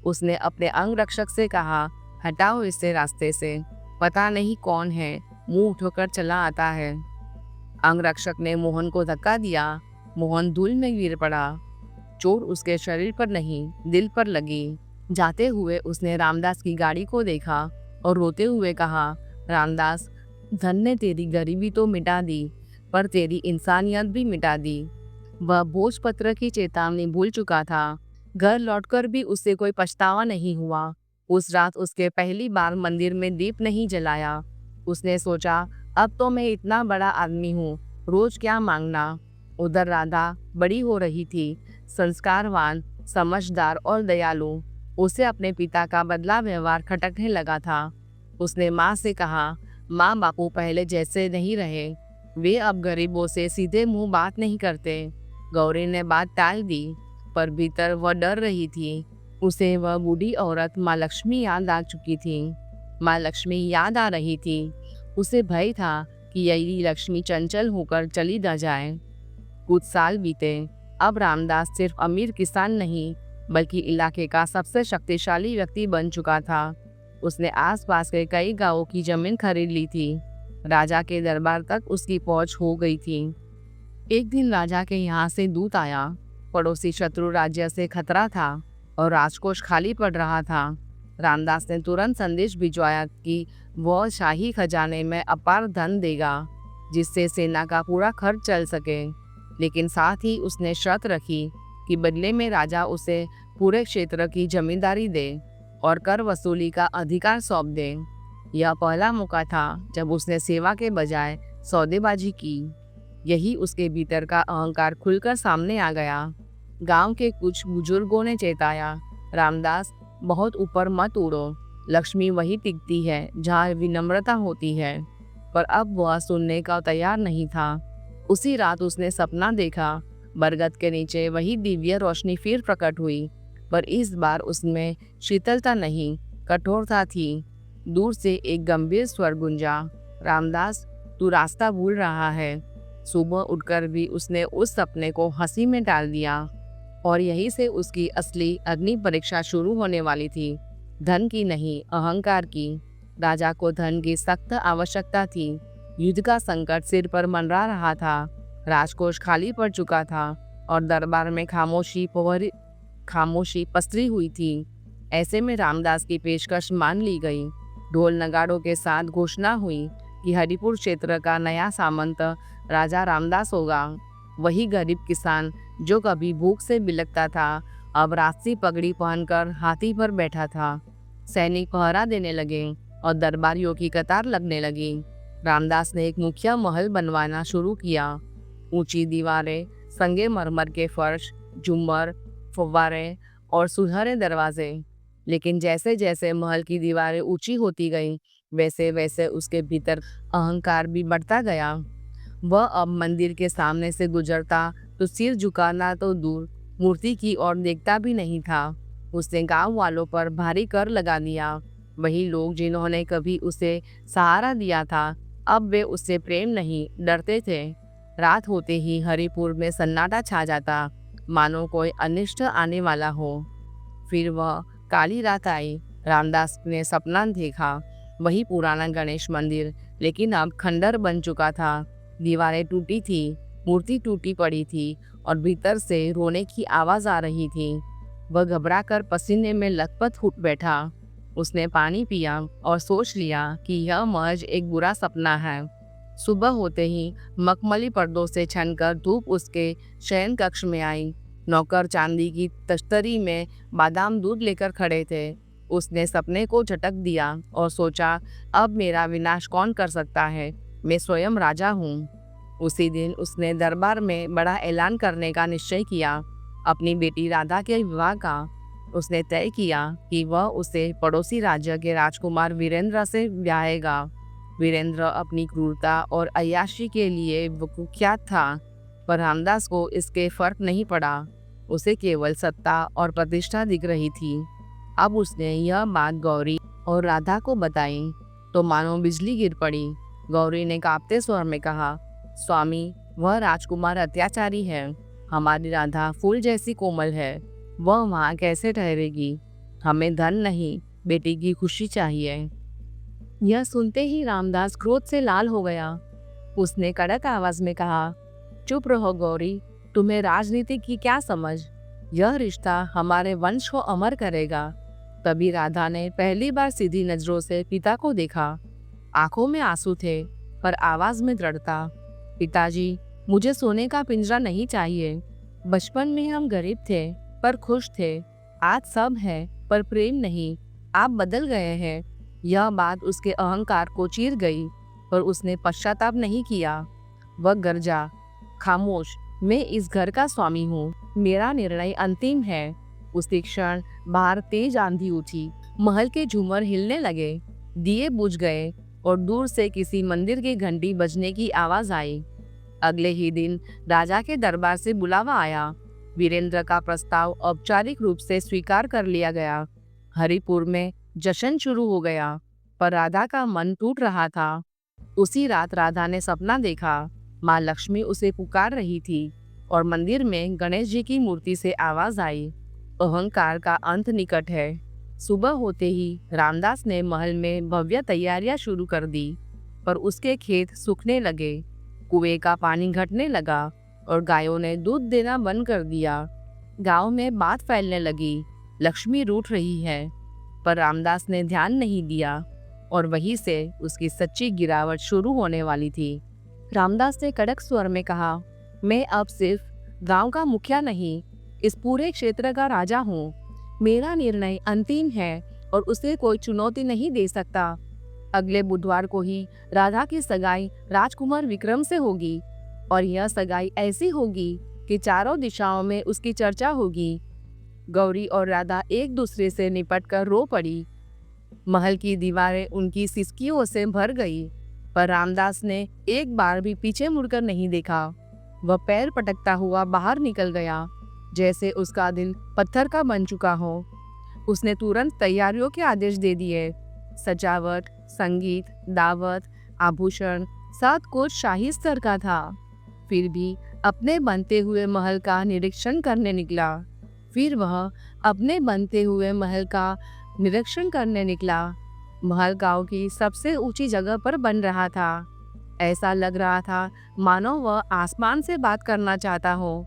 उसने अपने अंगरक्षक से कहा, हटाओ इसे रास्ते से, पता नहीं कौन है, मुंह उठाकर चला आता है। अंगरक्षक ने मोहन को धक्का दिया। मोहन धूल में गिर पड़ा। चोट उसके शरीर पर नहीं, दिल पर लगी। जाते हुए उसने रामदास की गाड़ी को देखा और रोते हुए कहा, रामदास, धन ने तेरी गरीबी तो मिटा दी, पर तेरी इंसानियत भी मिटा दी। वह भोजपत्र की चेतावनी भूल चुका था। घर लौटकर भी उससे कोई पछतावा नहीं हुआ। उस रात उसके पहली बार मंदिर में दीप नहीं जलाया। उसने सोचा, अब तो मैं इतना बड़ा आदमी हूँ, रोज क्या मांगना। उधर राधा बड़ी हो रही थी, संस्कारवान, समझदार और दयालु। उसे अपने पिता का बदला व्यवहार खटकने लगा था। उसने माँ से कहा, माँ, बापू पहले जैसे नहीं रहे, वे अब गरीबों से सीधे मुंह बात नहीं करते। गौरी ने बात टाल दी, पर भीतर वह डर रही थी। उसे वह बूढ़ी औरत माँ लक्ष्मी याद आ चुकी थी। माँ लक्ष्मी याद आ रही थी। उसे भय था कि यदि लक्ष्मी चंचल होकर चली न जाए। कुछ साल बीते। अब रामदास सिर्फ अमीर किसान नहीं, बल्कि इलाके का सबसे शक्तिशाली व्यक्ति बन चुका था। उसने आसपास के कई गांवों की जमीन खरीद ली थी। राजा के दरबार तक उसकी पहुंच हो गई थी। एक दिन राजा के यहाँ से दूत आया। पड़ोसी शत्रु राज्य से खतरा था और राजकोष खाली पड़ रहा था। रामदास ने तुरंत संदेश भिजवाया कि वह शाही खजाने में अपार धन देगा, जिससे सेना का पूरा खर्च चल सके। लेकिन साथ ही उसने शर्त रखी कि बदले में राजा उसे पूरे क्षेत्र की जमींदारी दे और कर वसूली का अधिकार सौंप दे। यह पहला मौका था जब उसने सेवा के बजाय सौदेबाजी की। यही उसके भीतर का अहंकार खुलकर सामने आ गया। गांव के कुछ बुजुर्गों ने चेताया, रामदास, बहुत ऊपर मत उड़ो। लक्ष्मी वही टिकती है जहाँ विनम्रता होती है। पर अब वह सुनने का तैयार नहीं था। उसी रात उसने सपना देखा। बरगद के नीचे वही दिव्य रोशनी फिर प्रकट हुई, पर इस बार उसमें शीतलता नहीं, कठोरता थी। दूर से एक गंभीर स्वर गूंजा, रामदास, तू रास्ता भूल रहा है। सुबह उठकर भी उसने उस सपने को हंसी में डाल दिया, और यहीं से उसकी असली अग्नि परीक्षा शुरू होने वाली थी। धन की नहीं, अहंकार की। राजा को धन की सख्त आवश्यकता थी। युद्ध का संकट सिर पर मंडरा रहा था। राजकोष खाली पड़ चुका था और दरबार में खामोशी पसरी हुई थी। ऐसे में रामदास की पेशकश मान ली गई। ढोल नगाड़ों के साथ घोषणा हुई कि हरिपुर क्षेत्र का नया सामंत राजा रामदास होगा। वही गरीब किसान जो कभी भूख से बिलखता था, अब रास्ती पगड़ी पहनकर हाथी पर बैठा था। सैनिक पहरा देने लगे और दरबारियों की कतार लगने लगी। रामदास ने एक मुखिया महल बनवाना शुरू किया। ऊंची दीवारें, संगमरमर के फर्श, झूमर, फव्वारे और सुनहरे दरवाजे। लेकिन जैसे जैसे महल की दीवारें ऊंची होती गईं, वैसे वैसे उसके भीतर अहंकार भी बढ़ता गया। वह अब मंदिर के सामने से गुजरता तो सिर झुकाना तो दूर, मूर्ति की ओर देखता भी नहीं था। उसने गांव वालों पर भारी कर लगा दिया। वही लोग जिन्होंने कभी उसे सहारा दिया था, अब वे उससे प्रेम नहीं, डरते थे। रात होते ही हरिपुर में सन्नाटा छा जाता, मानो कोई अनिष्ट आने वाला हो। फिर वह काली रात आई। रामदास ने सपना देखा, वही पुराना गणेश मंदिर, लेकिन अब खंडर बन चुका था। दीवारें टूटी थी, मूर्ति टूटी पड़ी थी और भीतर से रोने की आवाज आ रही थी। वह घबराकर पसीने में लथपथ उठ बैठा। उसने पानी पिया और सोच लिया कि यह महज एक बुरा सपना है। सुबह होते ही मखमली पर्दों से छनकर धूप उसके शयन कक्ष में आई। नौकर चांदी की तश्तरी में बादाम दूध लेकर खड़े थे। उसने सपने को झटक दिया और सोचा, अब मेरा विनाश कौन कर सकता है, मैं स्वयं राजा हूँ। उसी दिन उसने दरबार में बड़ा ऐलान करने का निश्चय किया, अपनी बेटी राधा के विवाह का। उसने तय किया कि वह उसे पड़ोसी राज्य के राजकुमार वीरेंद्र से ब्याहेगा। वीरेंद्र अपनी क्रूरता और अय्याशी के लिए कुख्यात था, पर रामदास को इसके फर्क नहीं पड़ा। उसे केवल सत्ता और प्रतिष्ठा दिख रही थी। अब उसने यह बात गौरी और राधा को बताई तो मानो बिजली गिर पड़ी। गौरी ने कांपते स्वर में कहा, स्वामी, वह राजकुमार अत्याचारी है। हमारी राधा फूल जैसी कोमल है, वह वहाँ कैसे ठहरेगी? हमें धन नहीं, बेटी की खुशी चाहिए। यह सुनते ही रामदास क्रोध से लाल हो गया। उसने कड़क आवाज में कहा, चुप रहो गौरी, तुम्हें राजनीति की क्या समझ? यह रिश्ता हमारे वंश को अमर करेगा। तभी राधा ने पहली बार सीधी नजरों से पिता को देखा। आंखों में आंसू थे, पर आवाज में दृढ़ता। पिताजी, मुझे सोने का पिंजरा नहीं चाहिए। बचपन में हम गरीब थे, पर खुश थे। आज सब है, पर प्रेम नहीं। आप बदल गए हैं। यह बात उसके अहंकार को चीर गई, पर उसने पश्चाताप नहीं किया। वह गरजा, खामोश, मैं इस घर का स्वामी हूँ, मेरा निर्णय अंतिम है। उसी क्षण बाहर तेज आंधी उठी। महल के झूमर हिलने लगे, दिए बुझ गए और दूर से किसी मंदिर की घंटी बजने की आवाज आई। अगले ही दिन राजा के दरबार से बुलावा आया। वीरेंद्र का प्रस्ताव औपचारिक रूप से स्वीकार कर लिया गया। हरिपुर में जश्न शुरू हो गया, पर राधा का मन टूट रहा था। उसी रात राधा ने सपना देखा, माँ लक्ष्मी उसे पुकार रही थी और मंदिर में गणेश जी की मूर्ति से आवाज आई, अहंकार का अंत निकट है। सुबह होते ही रामदास ने महल में भव्य तैयारियां शुरू कर दी, पर उसके खेत सूखने लगे, कुएं का पानी घटने लगा और गायों ने दूध देना बंद कर दिया। गांव में बात फैलने लगी, लक्ष्मी रूठ रही है, पर रामदास ने ध्यान नहीं दिया और वहीं से उसकी सच्ची गिरावट शुरू होने वाली थी। रामदास ने कड़क स्वर में कहा, मैं अब सिर्फ गांव का मुखिया नहीं, इस पूरे क्षेत्र का राजा हूँ। मेरा निर्णय अंतिम है और उसे कोई चुनौती नहीं दे सकता। अगले बुधवार को ही राधा की सगाई राजकुमार विक्रम से होगी और यह सगाई ऐसी होगी कि चारों दिशाओं में उसकी चर्चा होगी। गौरी और राधा एक दूसरे से निपटकर रो पड़ी। महल की दीवारें उनकी सिसकियों से भर गई, पर रामदास ने एक बार भी पीछे मुड़कर नहीं देखा। वह पैर पटकता हुआ बाहर निकल गया, जैसे उसका दिल पत्थर का बन चुका हो। उसने तुरंत तैयारियों के आदेश दे दिए। सजावट, संगीत, दावत, आभूषण, सब कुछ शाही स्तर का था। फिर भी अपने बनते हुए महल का निरीक्षण करने निकला। महल गांव की सबसे ऊंची जगह पर बन रहा था। ऐसा लग रहा था मानो वह आसमान से बात करना चाहता हो।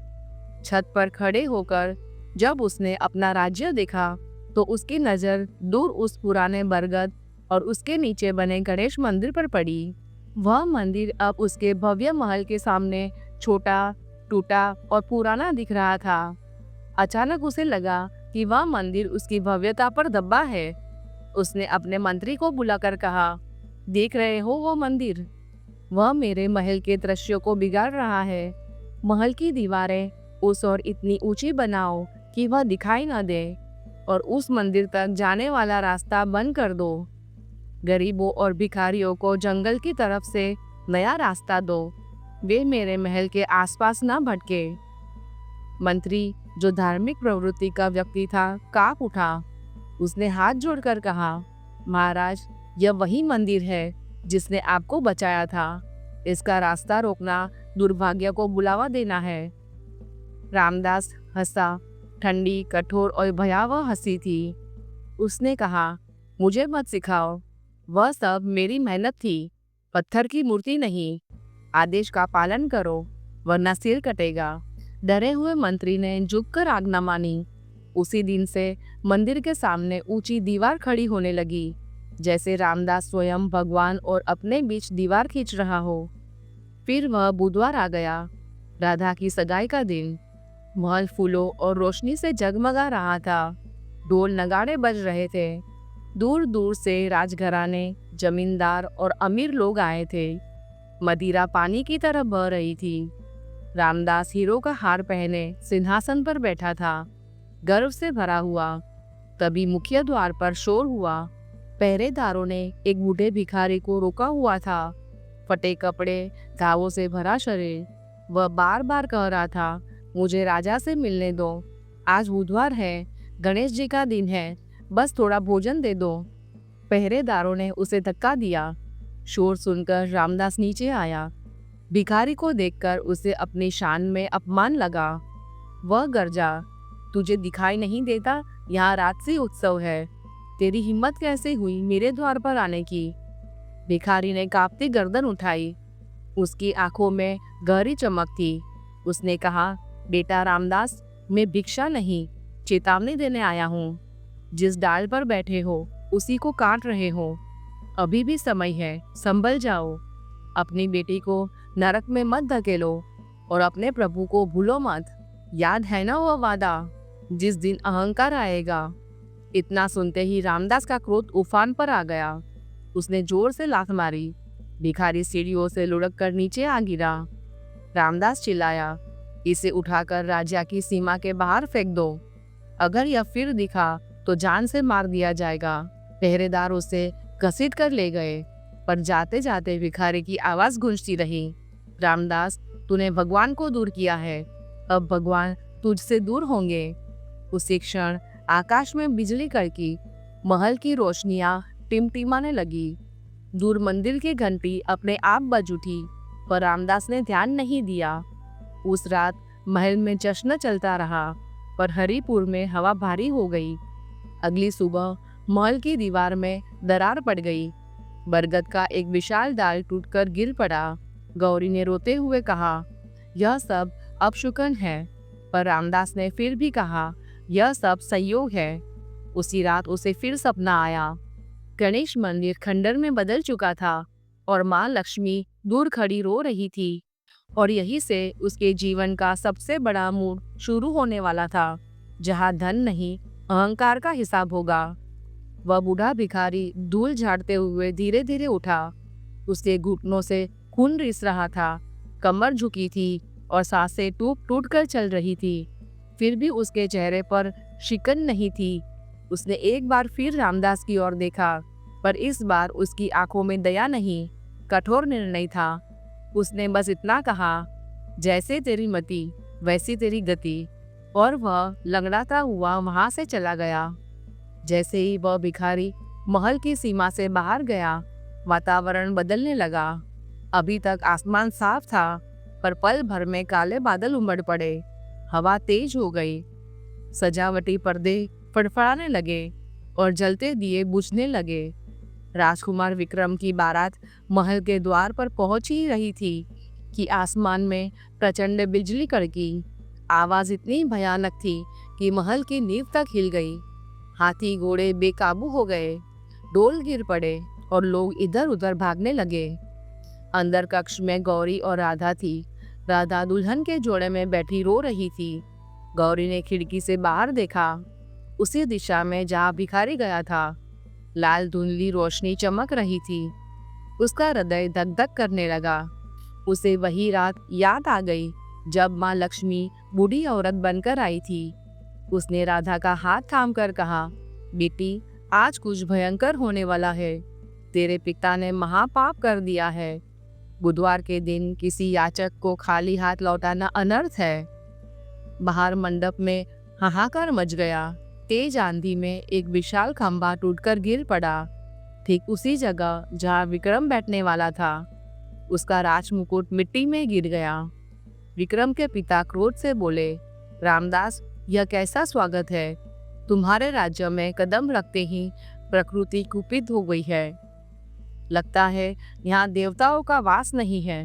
छत पर खड़े होकर जब उसने अपना राज्य देखा, तो उसकी नज़र दूर उस पुराने बरगद और उसके नीचे बने गणेश मंदिर पर पड़ी। वह मंदिर अब उसके भव्य महल के सामने छोटा, टूटा और पुराना दिख रहा था। अचानक उसे लगा कि वह मंदिर उसकी भव्यता पर दबा है। उसने अपने मंत्री को बुलाकर कहा, देख रहे हो वो मंदिर? वह मेरे महल के दृश्यों को बिगाड़ रहा है। महल की दीवारें उस ओर इतनी ऊंची बनाओ कि वह दिखाई न दे, और उस मंदिर तक जाने वाला रास्ता बंद कर दो। गरीबों और भिखारियों को जंगल की तरफ से नया रास्ता दो, वे मेरे महल के आसपास न भटके। मंत्री, जो धार्मिक प्रवृत्ति का व्यक्ति था, कांप उठा। उसने हाथ जोड़कर कहा, महाराज, यह वही मंदिर है जिसने आपको बचाया था। इसका रास्ता रोकना दुर्भाग्य को बुलावा देना है। रामदास हंसा। ठंडी, कठोर और भयावह हंसी थी। उसने कहा, मुझे मत सिखाओ, वह सब मेरी मेहनत थी, पत्थर की मूर्ति नहीं। आदेश का पालन करो, वरना सिर कटेगा। डरे हुए मंत्री ने झुककर आज्ञा मानी। उसी दिन से मंदिर के सामने ऊंची दीवार खड़ी होने लगी, जैसे रामदास स्वयं भगवान और अपने बीच दीवार खींच रहा हो। फिर वह बुधवार आ गया, राधा की सगाई का दिन। महल फूलों और रोशनी से जगमगा रहा था। ढोल नगाड़े बज रहे थे। दूर दूर से राजघराने, जमींदार और अमीर लोग आए थे। मदिरा पानी की तरह बह रही थी। रामदास हीरो का हार पहने सिंहासन पर बैठा था, गर्व से भरा हुआ। तभी मुख्य द्वार पर शोर हुआ। पहरेदारों ने एक बूढ़े भिखारी को रोका हुआ था। फटे कपड़े, घावों से भरा शरीर। वह बार बार कह रहा था, मुझे राजा से मिलने दो। आज बुधवार है, गणेश जी का दिन है, बस थोड़ा भोजन दे दो। पहरेदारों ने उसे धक्का दिया। शोर सुनकर रामदास नीचे आया। भिखारी को देखकर उसे अपनी शान में अपमान लगा। वह गरजा, तुझे दिखाई नहीं देता यहाँ रात्रि उत्सव है? तेरी हिम्मत कैसे हुई मेरे द्वार पर आने की? भिखारी ने कांपती गर्दन उठाई। उसकी आंखों में गहरी चमक थी। उसने कहा, बेटा रामदास, मैं भिक्षा नहीं, चेतावनी देने आया हूँ। जिस डाल पर बैठे हो उसी को काट रहे हो। अभी भी समय है, संभल जाओ। अपनी बेटी को नरक में मत धकेलो और अपने प्रभु को भूलो मत। याद है ना वह वादा, जिस दिन अहंकार आएगा। इतना सुनते ही रामदास का क्रोध उफान पर आ गया। उसने जोर से लात मारी। भिखारी सीढ़ियों से लुढ़क कर नीचे आ गिरा। रामदास चिल्लाया, इसे उठाकर राज्य की सीमा के बाहर फेंक दो। अगर यह फिर दिखा तो जान से मार दिया जाएगा। पहरेदार उसे घसीट कर ले गए, पर जाते जाते भिखारी की आवाज गूंजती रही, रामदास, तूने भगवान को दूर किया है, अब भगवान तुझसे दूर होंगे। उसी क्षण आकाश में बिजली कड़की। महल की रोशनियां टिमटिमाने लगी। दूर मंदिर की घंटी अपने आप बज उठी, पर रामदास ने ध्यान नहीं दिया। उस रात महल में जश्न चलता रहा, पर हरिपुर में हवा भारी हो गई। अगली सुबह महल की दीवार में दरार पड़ गई। बरगद का एक विशाल डाल टूटकर गिर पड़ा। गौरी ने रोते हुए कहा, यह सब अपशकुन है। पर रामदास ने फिर भी कहा, यह सब संयोग है। उसी रात उसे फिर सपना आया। गणेश मंदिर खंडर में बदल चुका था और माँ लक्ष्मी दूर खड़ी रो रही थी, और यहीं से उसके जीवन का सबसे बड़ा मोड़ शुरू होने वाला था, जहाँ धन नहीं, अहंकार का हिसाब होगा। वह बूढ़ा भिखारी धूल झाड़ते हुए धीरे धीरे उठा। उसके घुटनों से खून रिस रहा था, कमर झुकी थी और सांसें टूट टूट कर चल रही थी। फिर भी उसके चेहरे पर शिकन नहीं थी। उसने एक बार फिर रामदास की ओर देखा, पर इस बार उसकी आंखों में दया नहीं, कठोर निर्णय था। उसने बस इतना कहा, जैसे तेरी मति वैसी तेरी गति। और वह लंगड़ाता हुआ वहां से चला गया। जैसे ही वह भिखारी महल की सीमा से बाहर गया, वातावरण बदलने लगा। अभी तक आसमान साफ था, पर पल भर में काले बादल उमड़ पड़े। हवा तेज हो गई, सजावटी पर्दे फड़फड़ाने लगे और जलते दिए बुझने लगे। राजकुमार विक्रम की बारात महल के द्वार पर पहुंच ही रही थी कि आसमान में प्रचंड बिजली कड़की। आवाज इतनी भयानक थी कि महल की नींव तक हिल गई। हाथी घोड़े बेकाबू हो गए, डोल गिर पड़े और लोग इधर उधर भागने लगे। अंदर कक्ष में गौरी और राधा थी। राधा दुल्हन के जोड़े में बैठी रो रही थी। गौरी ने खिड़की से बाहर देखा, उसी दिशा में जहाँ भिखारी गया था। लाल धुंधली रोशनी चमक रही थी। उसका हृदय धक धक करने लगा। उसे वही रात याद आ गई जब माँ लक्ष्मी बूढ़ी औरत बनकर आई थी। उसने राधा का हाथ थामकर कहा, बेटी, आज कुछ भयंकर होने वाला है। तेरे पिता ने महापाप कर दिया है। बुधवार के दिन किसी याचक को खाली हाथ लौटाना अनर्थ है। बाहर मंडप में हाहाकार मच गया। तेज आंधी में एक विशाल खंभा टूटकर गिर पड़ा, ठीक उसी जगह जहां विक्रम बैठने वाला था। उसका राजमुकुट मिट्टी में गिर गया। विक्रम के पिता क्रोध से बोले, रामदास, यह कैसा स्वागत है? तुम्हारे राज्य में कदम रखते ही प्रकृति कुपित हो गई है। लगता है यहाँ देवताओं का वास नहीं है।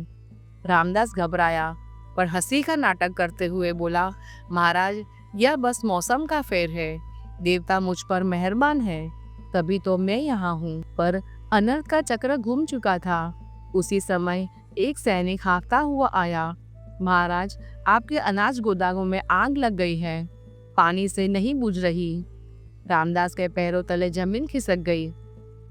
रामदास घबराया, पर हंसी का नाटक करते हुए बोला, महाराज, यह बस मौसम का फेर है। देवता मुझ पर मेहरबान है, तभी तो मैं यहाँ हूँ। पर अनर्थ का चक्र घूम चुका था। उसी समय एक सैनिक हाँफता हुआ आया, महाराज, आपके अनाज गोदामों में आग लग गई है, पानी से नहीं बुझ रही। रामदास के पैरों तले जमीन खिसक गई।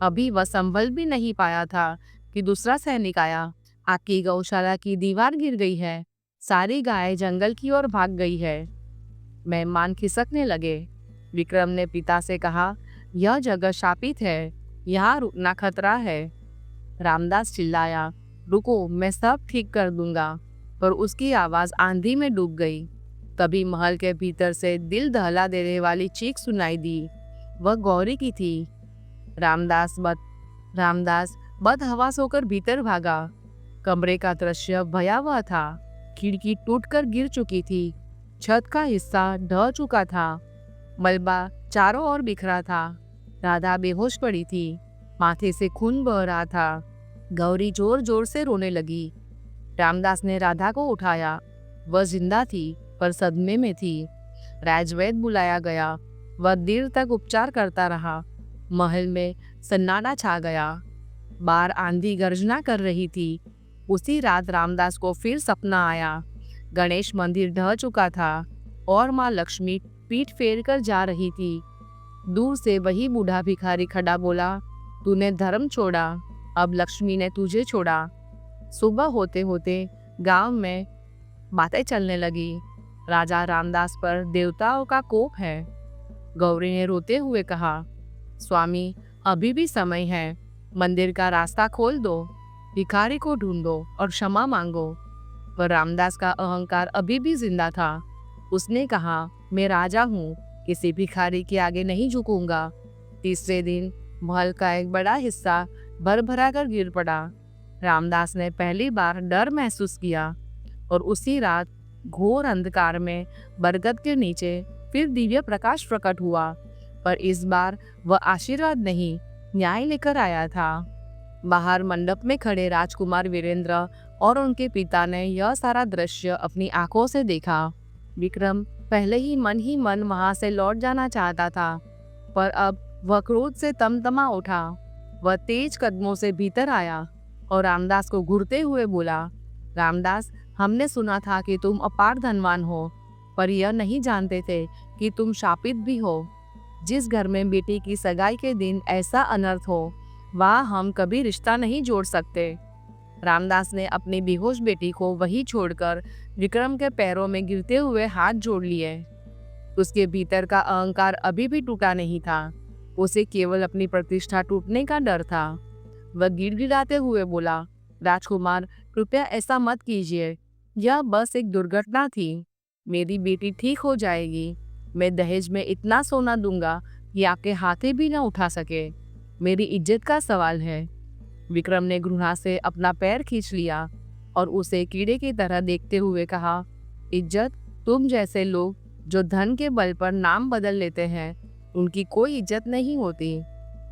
अभी वह संभल भी नहीं पाया था कि दूसरा सैनिक आया, आपकी गौशाला की दीवार गिर गई है, सारी गाय जंगल की ओर भाग गई है। मेहमान खिसकने लगे। विक्रम ने पिता से कहा, यह जगह शापित है, यहाँ रुकना खतरा है। रामदास चिल्लाया, रुको, मैं सब ठीक कर दूंगा। पर उसकी आवाज आंधी में डूब गई। तभी महल के भीतर से दिल दहला देने वाली चीख सुनाई दी। वह गौरी की थी। रामदास बदहवास होकर भीतर भागा। कमरे का दृश्य भयावह था। खिड़की टूटकर गिर चुकी थी, छत का हिस्सा ढह चुका था, मलबा चारों ओर बिखरा था। राधा बेहोश पड़ी थी, माथे से खून बह रहा था। गौरी जोर जोर से रोने लगी। रामदास ने राधा को उठाया। वह जिंदा थी, पर सदमे में थी। राजवैद्य बुलाया गया। वह देर तक उपचार करता रहा। महल में सन्नाटा छा गया। बाहर आंधी गर्जना कर रही थी। उसी रात रामदास को फिर सपना आया। गणेश मंदिर ढह चुका था और माँ लक्ष्मी पीठ फेर कर जा रही थी। दूर से वही बूढ़ा भिखारी खड़ा बोला, तूने धर्म छोड़ा, अब लक्ष्मी ने तुझे छोड़ा। सुबह होते होते गांव में बातें चलने लगी। राजा रामदास पर देवताओं का कोप है। गौरी ने रोते हुए कहा, स्वामी, अभी भी समय है, मंदिर का रास्ता खोल दो, भिखारी को ढूंढो और क्षमा मांगो। पर रामदास का अहंकार अभी भी जिंदा था। उसने कहा, मैं राजा हूँ, किसी भिखारी के आगे नहीं झुकूंगा। तीसरे दिन महल का एक बड़ा हिस्सा भर कर गिर पड़ा। रामदास ने पहली बार डर महसूस किया और उसी रात घोर अंधकार में बरगद के नीचे फिर दिव्य प्रकाश प्रकट हुआ। पर इस बार वह आशीर्वाद नहीं, न्याय लेकर आया था। बाहर मंडप में खड़े राजकुमार वीरेंद्र और उनके पिता ने यह सारा दृश्य अपनी आंखों से देखा। विक्रम पहले ही मन वहां से लौट जाना चाहता था, पर अब वह क्रोध से तमतमा उठा। वह तेज कदमों से भीतर आया और रामदास को घूरते हुए बोला, रामदास, हमने सुना था कि तुम अपार धनवान हो, पर यह नहीं जानते थे कि तुम शापित भी हो। जिस घर में बेटी की सगाई के दिन ऐसा अनर्थ हो, वहाँ हम कभी रिश्ता नहीं जोड़ सकते। रामदास ने अपनी बेहोश बेटी को वहीं छोड़कर विक्रम के पैरों में गिरते हुए हाथ जोड़ लिए। उसके भीतर का अहंकार अभी भी टूटा नहीं था। उसे केवल अपनी प्रतिष्ठा टूटने का डर था। वह गिड़गिड़ाते हुए बोला, राजकुमार, कृपया ऐसा मत कीजिए। यह बस एक दुर्घटना थी। मेरी बेटी ठीक हो जाएगी। मैं दहेज में इतना सोना दूंगा कि आपके हाथे भी ना उठा सके। मेरी इज्जत का सवाल है। विक्रम ने घृणा से अपना पैर खींच लिया और उसे कीड़े की तरह देखते हुए कहा, इज्जत? तुम जैसे लोग जो धन के बल पर नाम बदल लेते हैं, उनकी कोई इज्जत नहीं होती।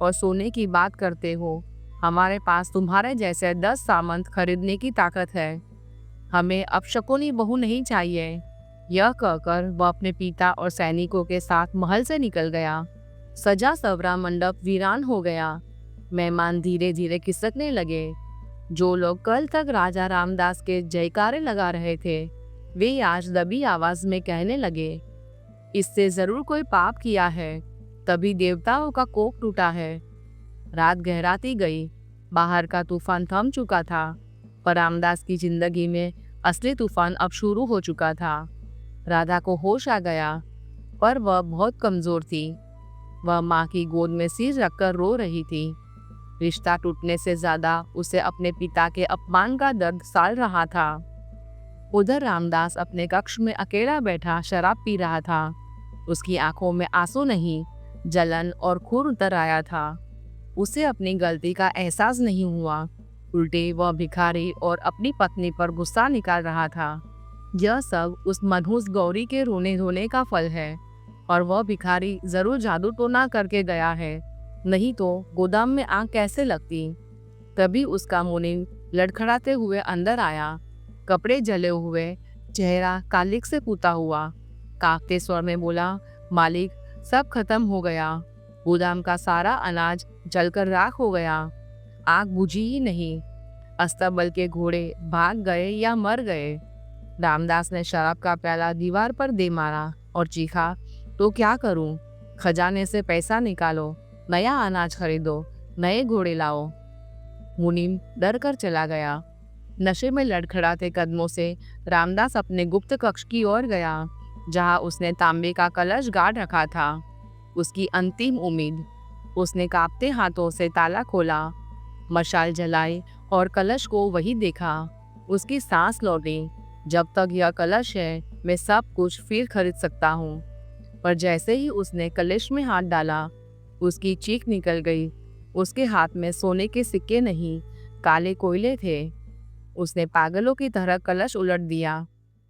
और सोने की बात करते हो, हमारे पास तुम्हारे जैसे 10 सामंत खरीदने की ताकत है। हमें अपशकुनी बहू नहीं चाहिए। यह कहकर वह अपने पिता और सैनिकों के साथ महल से निकल गया। सजा सवरा मंडप वीरान हो गया। मेहमान धीरे धीरे खिसकने लगे। जो लोग कल तक राजा रामदास के जयकारे लगा रहे थे, वे आज दबी आवाज में कहने लगे, इससे जरूर कोई पाप किया है, तभी देवताओं का कोप टूटा है। रात गहराती गई। बाहर का तूफान थम चुका था, पर रामदास की जिंदगी में असली तूफान अब शुरू हो चुका था। राधा को होश आ गया, पर वह बहुत कमजोर थी। वह माँ की गोद में सिर रखकर रो रही थी। रिश्ता टूटने से ज्यादा उसे अपने पिता के अपमान का दर्द साल रहा था। उधर रामदास अपने कक्ष में अकेला बैठा शराब पी रहा था। उसकी आंखों में आंसू नहीं, जलन और खून उतर आया था। उसे अपनी गलती का एहसास नहीं हुआ। उल्टे वह भिखारी और अपनी पत्नी पर गुस्सा निकाल रहा था। यह सब उस मनहूस गौरी के रोने धोने का फल है। और वह भिखारी जरूर जादू तो ना करके गया है, नहीं तो गोदाम में आग कैसे लगती। तभी उसका मुनीम लड़खड़ाते हुए अंदर आया, कपड़े जले हुए, चेहरा कालिक से पुता हुआ। कांपते स्वर में बोला, मालिक, सब खत्म हो गया। गोदाम का सारा अनाज जलकर राख हो गया। आग बुझी ही नहीं। अस्तबल के घोड़े भाग गए या मर गए। रामदास ने शराब का प्याला दीवार पर दे मारा और चीखा, तो क्या करूं? खजाने से पैसा निकालो, नया अनाज खरीदो, नए घोड़े लाओ। मुनीम डर कर चला गया। नशे में लड़खड़ाते कदमों से रामदास अपने गुप्त कक्ष की ओर गया, जहां उसने तांबे का कलश गाड़ रखा था, उसकी अंतिम उम्मीद। उसने कांपते हाथों से ताला खोला, मशाल जलाई और कलश को वही देखा। उसकी सांस लौटी। जब तक यह कलश है, मैं सब कुछ फिर खरीद सकता हूँ। पर जैसे ही उसने कलश में हाथ डाला, उसकी चीख निकल गई। उसके हाथ में सोने के सिक्के नहीं, काले कोयले थे। उसने पागलों की तरह कलश उलट दिया।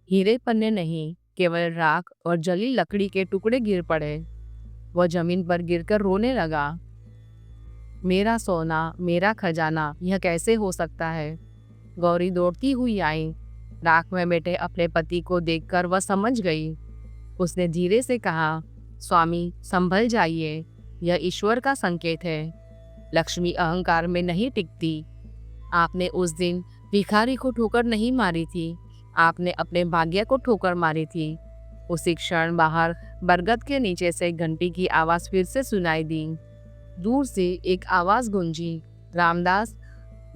हीरे पन्ने नहीं, केवल राख और जली लकड़ी के टुकड़े गिर पड़े। वह जमीन पर गिरकर रोने लगा। मेरा सोना, मेरा खजाना, यह कैसे हो सकता है? गौरी दौड़ती हुई आई। राख में बैठे अपने पति को देखकर वह समझ गई। उसने धीरे से कहा, स्वामी, संभल जाइए, यह ईश्वर का संकेत है। लक्ष्मी अहंकार में नहीं टिकती। आपने उस दिन भिखारी को ठोकर नहीं मारी थी, आपने अपने भाग्य को ठोकर मारी थी। उसी क्षण बाहर बरगद के नीचे से घंटी की आवाज फिर से सुनाई दी। दूर से एक आवाज गूंजी, रामदास,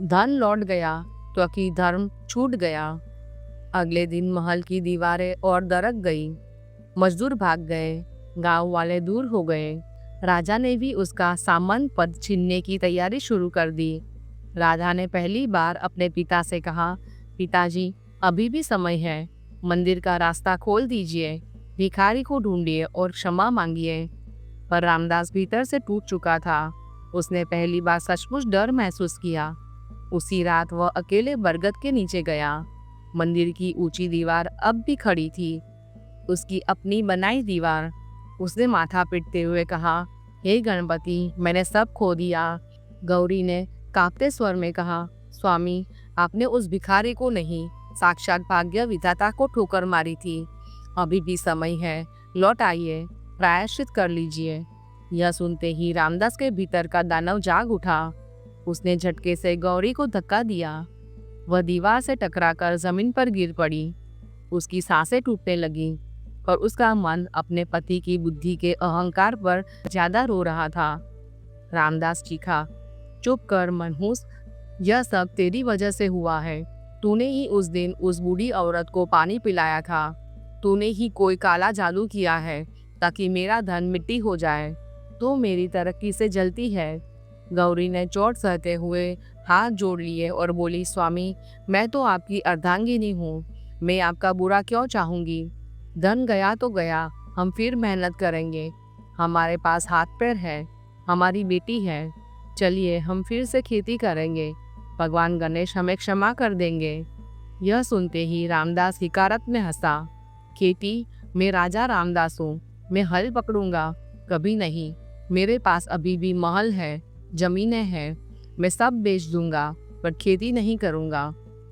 धन लौट गया तो कि धर्म छूट गया। अगले दिन महल की दीवारें और दरक गई। मजदूर भाग गए, गांव वाले दूर हो गए। राजा ने भी उसका सामंत पद छीनने की तैयारी शुरू कर दी। राधा ने पहली बार अपने पिता से कहा, पिताजी, अभी भी समय है, मंदिर का रास्ता खोल दीजिए, भिखारी को ढूंढिए और क्षमा मांगिए। पर रामदास भीतर से टूट चुका था। उसने पहली बार सचमुच डर महसूस किया। उसी रात वह अकेले बरगद के नीचे गया। मंदिर की ऊंची दीवार अब भी खड़ी थी, उसकी अपनी बनाई दीवार। उसने माथा पीटते हुए कहा, हे गणपति, मैंने सब खो दिया। गौरी ने कांपते स्वर में कहा, स्वामी, आपने उस भिखारी को नहीं, साक्षात भाग्य विधाता को ठोकर मारी थी। अभी भी समय है, लौट आइए, प्रायश्चित कर लीजिए। यह सुनते ही रामदास के भीतर का दानव जाग उठा। उसने झटके से गौरी को धक्का दिया। वह दीवार से टकराकर जमीन पर गिर पड़ी। उसकी सांसें टूटने लगी और उसका मन अपने पति की बुद्धि के अहंकार पर ज्यादा रो रहा था। रामदास चीखा, चुप कर मनहूस, यह सब तेरी वजह से हुआ है। तूने ही उस दिन उस बूढ़ी औरत को पानी पिलाया था। तूने ही कोई काला जादू किया है ताकि मेरा धन मिट्टी हो जाए। तो मेरी तरक्की से जलती है। गौरी ने चोट सहते हुए हाथ जोड़ लिए और बोली, स्वामी, मैं तो आपकी अर्धांगिनी हूँ। मैं आपका बुरा क्यों चाहूंगी? धन गया तो गया, हम फिर मेहनत करेंगे। हमारे पास हाथ पैर है, हमारी बेटी है। चलिए हम फिर से खेती करेंगे। भगवान गणेश हमें क्षमा कर देंगे। यह सुनते ही रामदास हिकारत में हंसा। खेती, मैं राजा रामदास हूँ, मैं हल पकड़ूंगा? कभी नहीं। मेरे पास अभी भी महल है, जमीनें हैं, मैं सब बेच दूंगा, पर खेती नहीं करूंगा।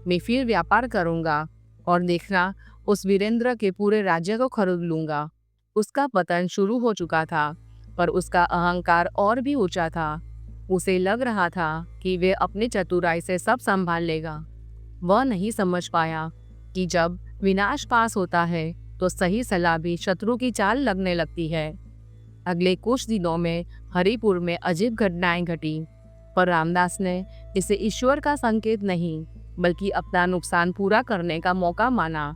मैं फिर व्यापार करूंगा और देखना, उस वीरेंद्र के पूरे राज्य को खरीद लूंगा। उसका पतन शुरू हो चुका था, पर उसका अहंकार और भी ऊंचा था। उसे लग रहा था कि वे अपनी चतुराई से सब संभाल लेगा। वह नहीं समझ पाया कि जब विनाश पास होता है तो सही सलाह भी शत्रु की चाल लगने लगती है। अगले कुछ दिनों में हरिपुर में अजीब घटनाएं घटी, पर रामदास ने इसे ईश्वर का संकेत नहीं, बल्कि अपना नुकसान पूरा करने का मौका माना।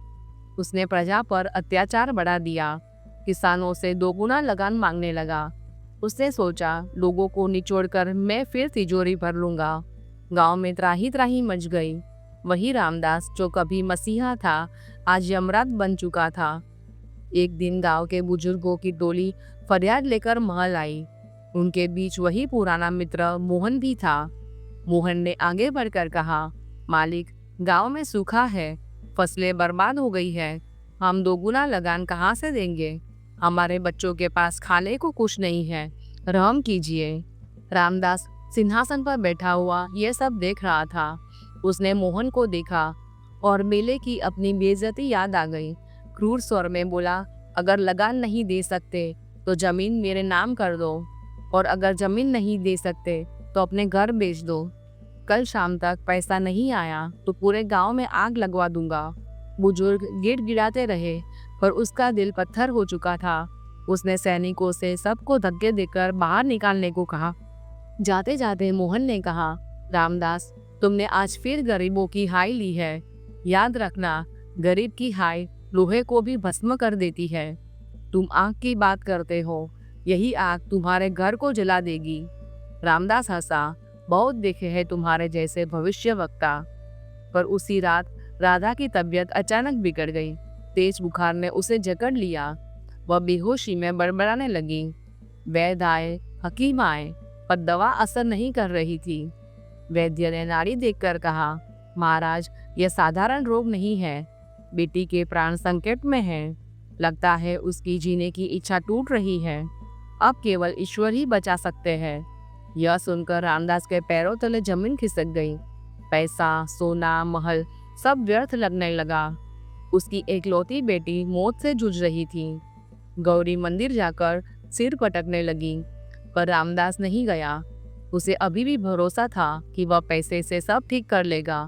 उसने प्रजा पर अत्याचार बढ़ा दिया, किसानों से दोगुना लगान मांगने लगा। उसने सोचा, लोगों को निचोड़कर मैं फिर तिजोरी भर लूंगा। गांव में त्राही त्राही मच गई। वही रामदास जो कभी मसीहा था, आज यमराज बन चुका था। एक दिन गांव के बुजुर्गों की टोली फरियाद लेकर महल आई। उनके बीच वही पुराना मित्र मोहन भी था। मोहन ने आगे बढ़कर कहा, मालिक, गांव में सूखा है, फसलें बर्बाद हो गई है, हम दोगुना लगान कहाँ से देंगे? हमारे बच्चों के पास खाने को कुछ नहीं है, रहम कीजिए। रामदास सिंहासन पर बैठा हुआ यह सब देख रहा था। उसने मोहन को देखा और मेले की अपनी बेइज्जती याद आ गई। क्रूर स्वर में बोला, अगर लगान नहीं दे सकते तो जमीन मेरे नाम कर दो, और अगर जमीन नहीं दे सकते तो अपने घर बेच दो। कल शाम तक पैसा नहीं आया तो पूरे गांव में आग लगवा दूंगा। बुजुर्ग गिड़गिड़ाते रहे, पर उसका दिल पत्थर हो चुका था। उसने सैनिकों से सबको धक्के देकर बाहर निकालने को कहा। जाते जाते मोहन ने कहा, रामदास, तुमने आज फिर गरीबों की हाय ली है। याद रखना, गरीब की हाय लोहे को भी भस्म कर देती है। तुम आग की बात करते हो, यही आग तुम्हारे घर को जला देगी। रामदास हंसा, बहुत देखे हैं तुम्हारे जैसे भविष्यवक्ता। पर उसी रात राधा की तबीयत अचानक बिगड़ गई। तेज बुखार ने उसे जकड़ लिया। वह बेहोशी में बड़बड़ाने लगी। वैद्य आए, हकीम आए, पर दवा असर नहीं कर रही थी। वैद्य ने नाड़ी देखकर कहा, महाराज, यह साधारण रोग नहीं है, बेटी के प्राण संकट में हैं। लगता है उसकी जीने की इच्छा टूट रही है। अब केवल ईश्वर ही बचा सकते हैं। यह सुनकर रामदास के पैरों तले जमीन खिसक गई। पैसा, सोना, महल सब व्यर्थ लगने लगा। उसकी एकलौती बेटी मौत से जूझ रही थी। गौरी मंदिर जाकर सिर पटकने लगी, पर रामदास नहीं गया। उसे अभी भी भरोसा था कि वह पैसे से सब ठीक कर लेगा।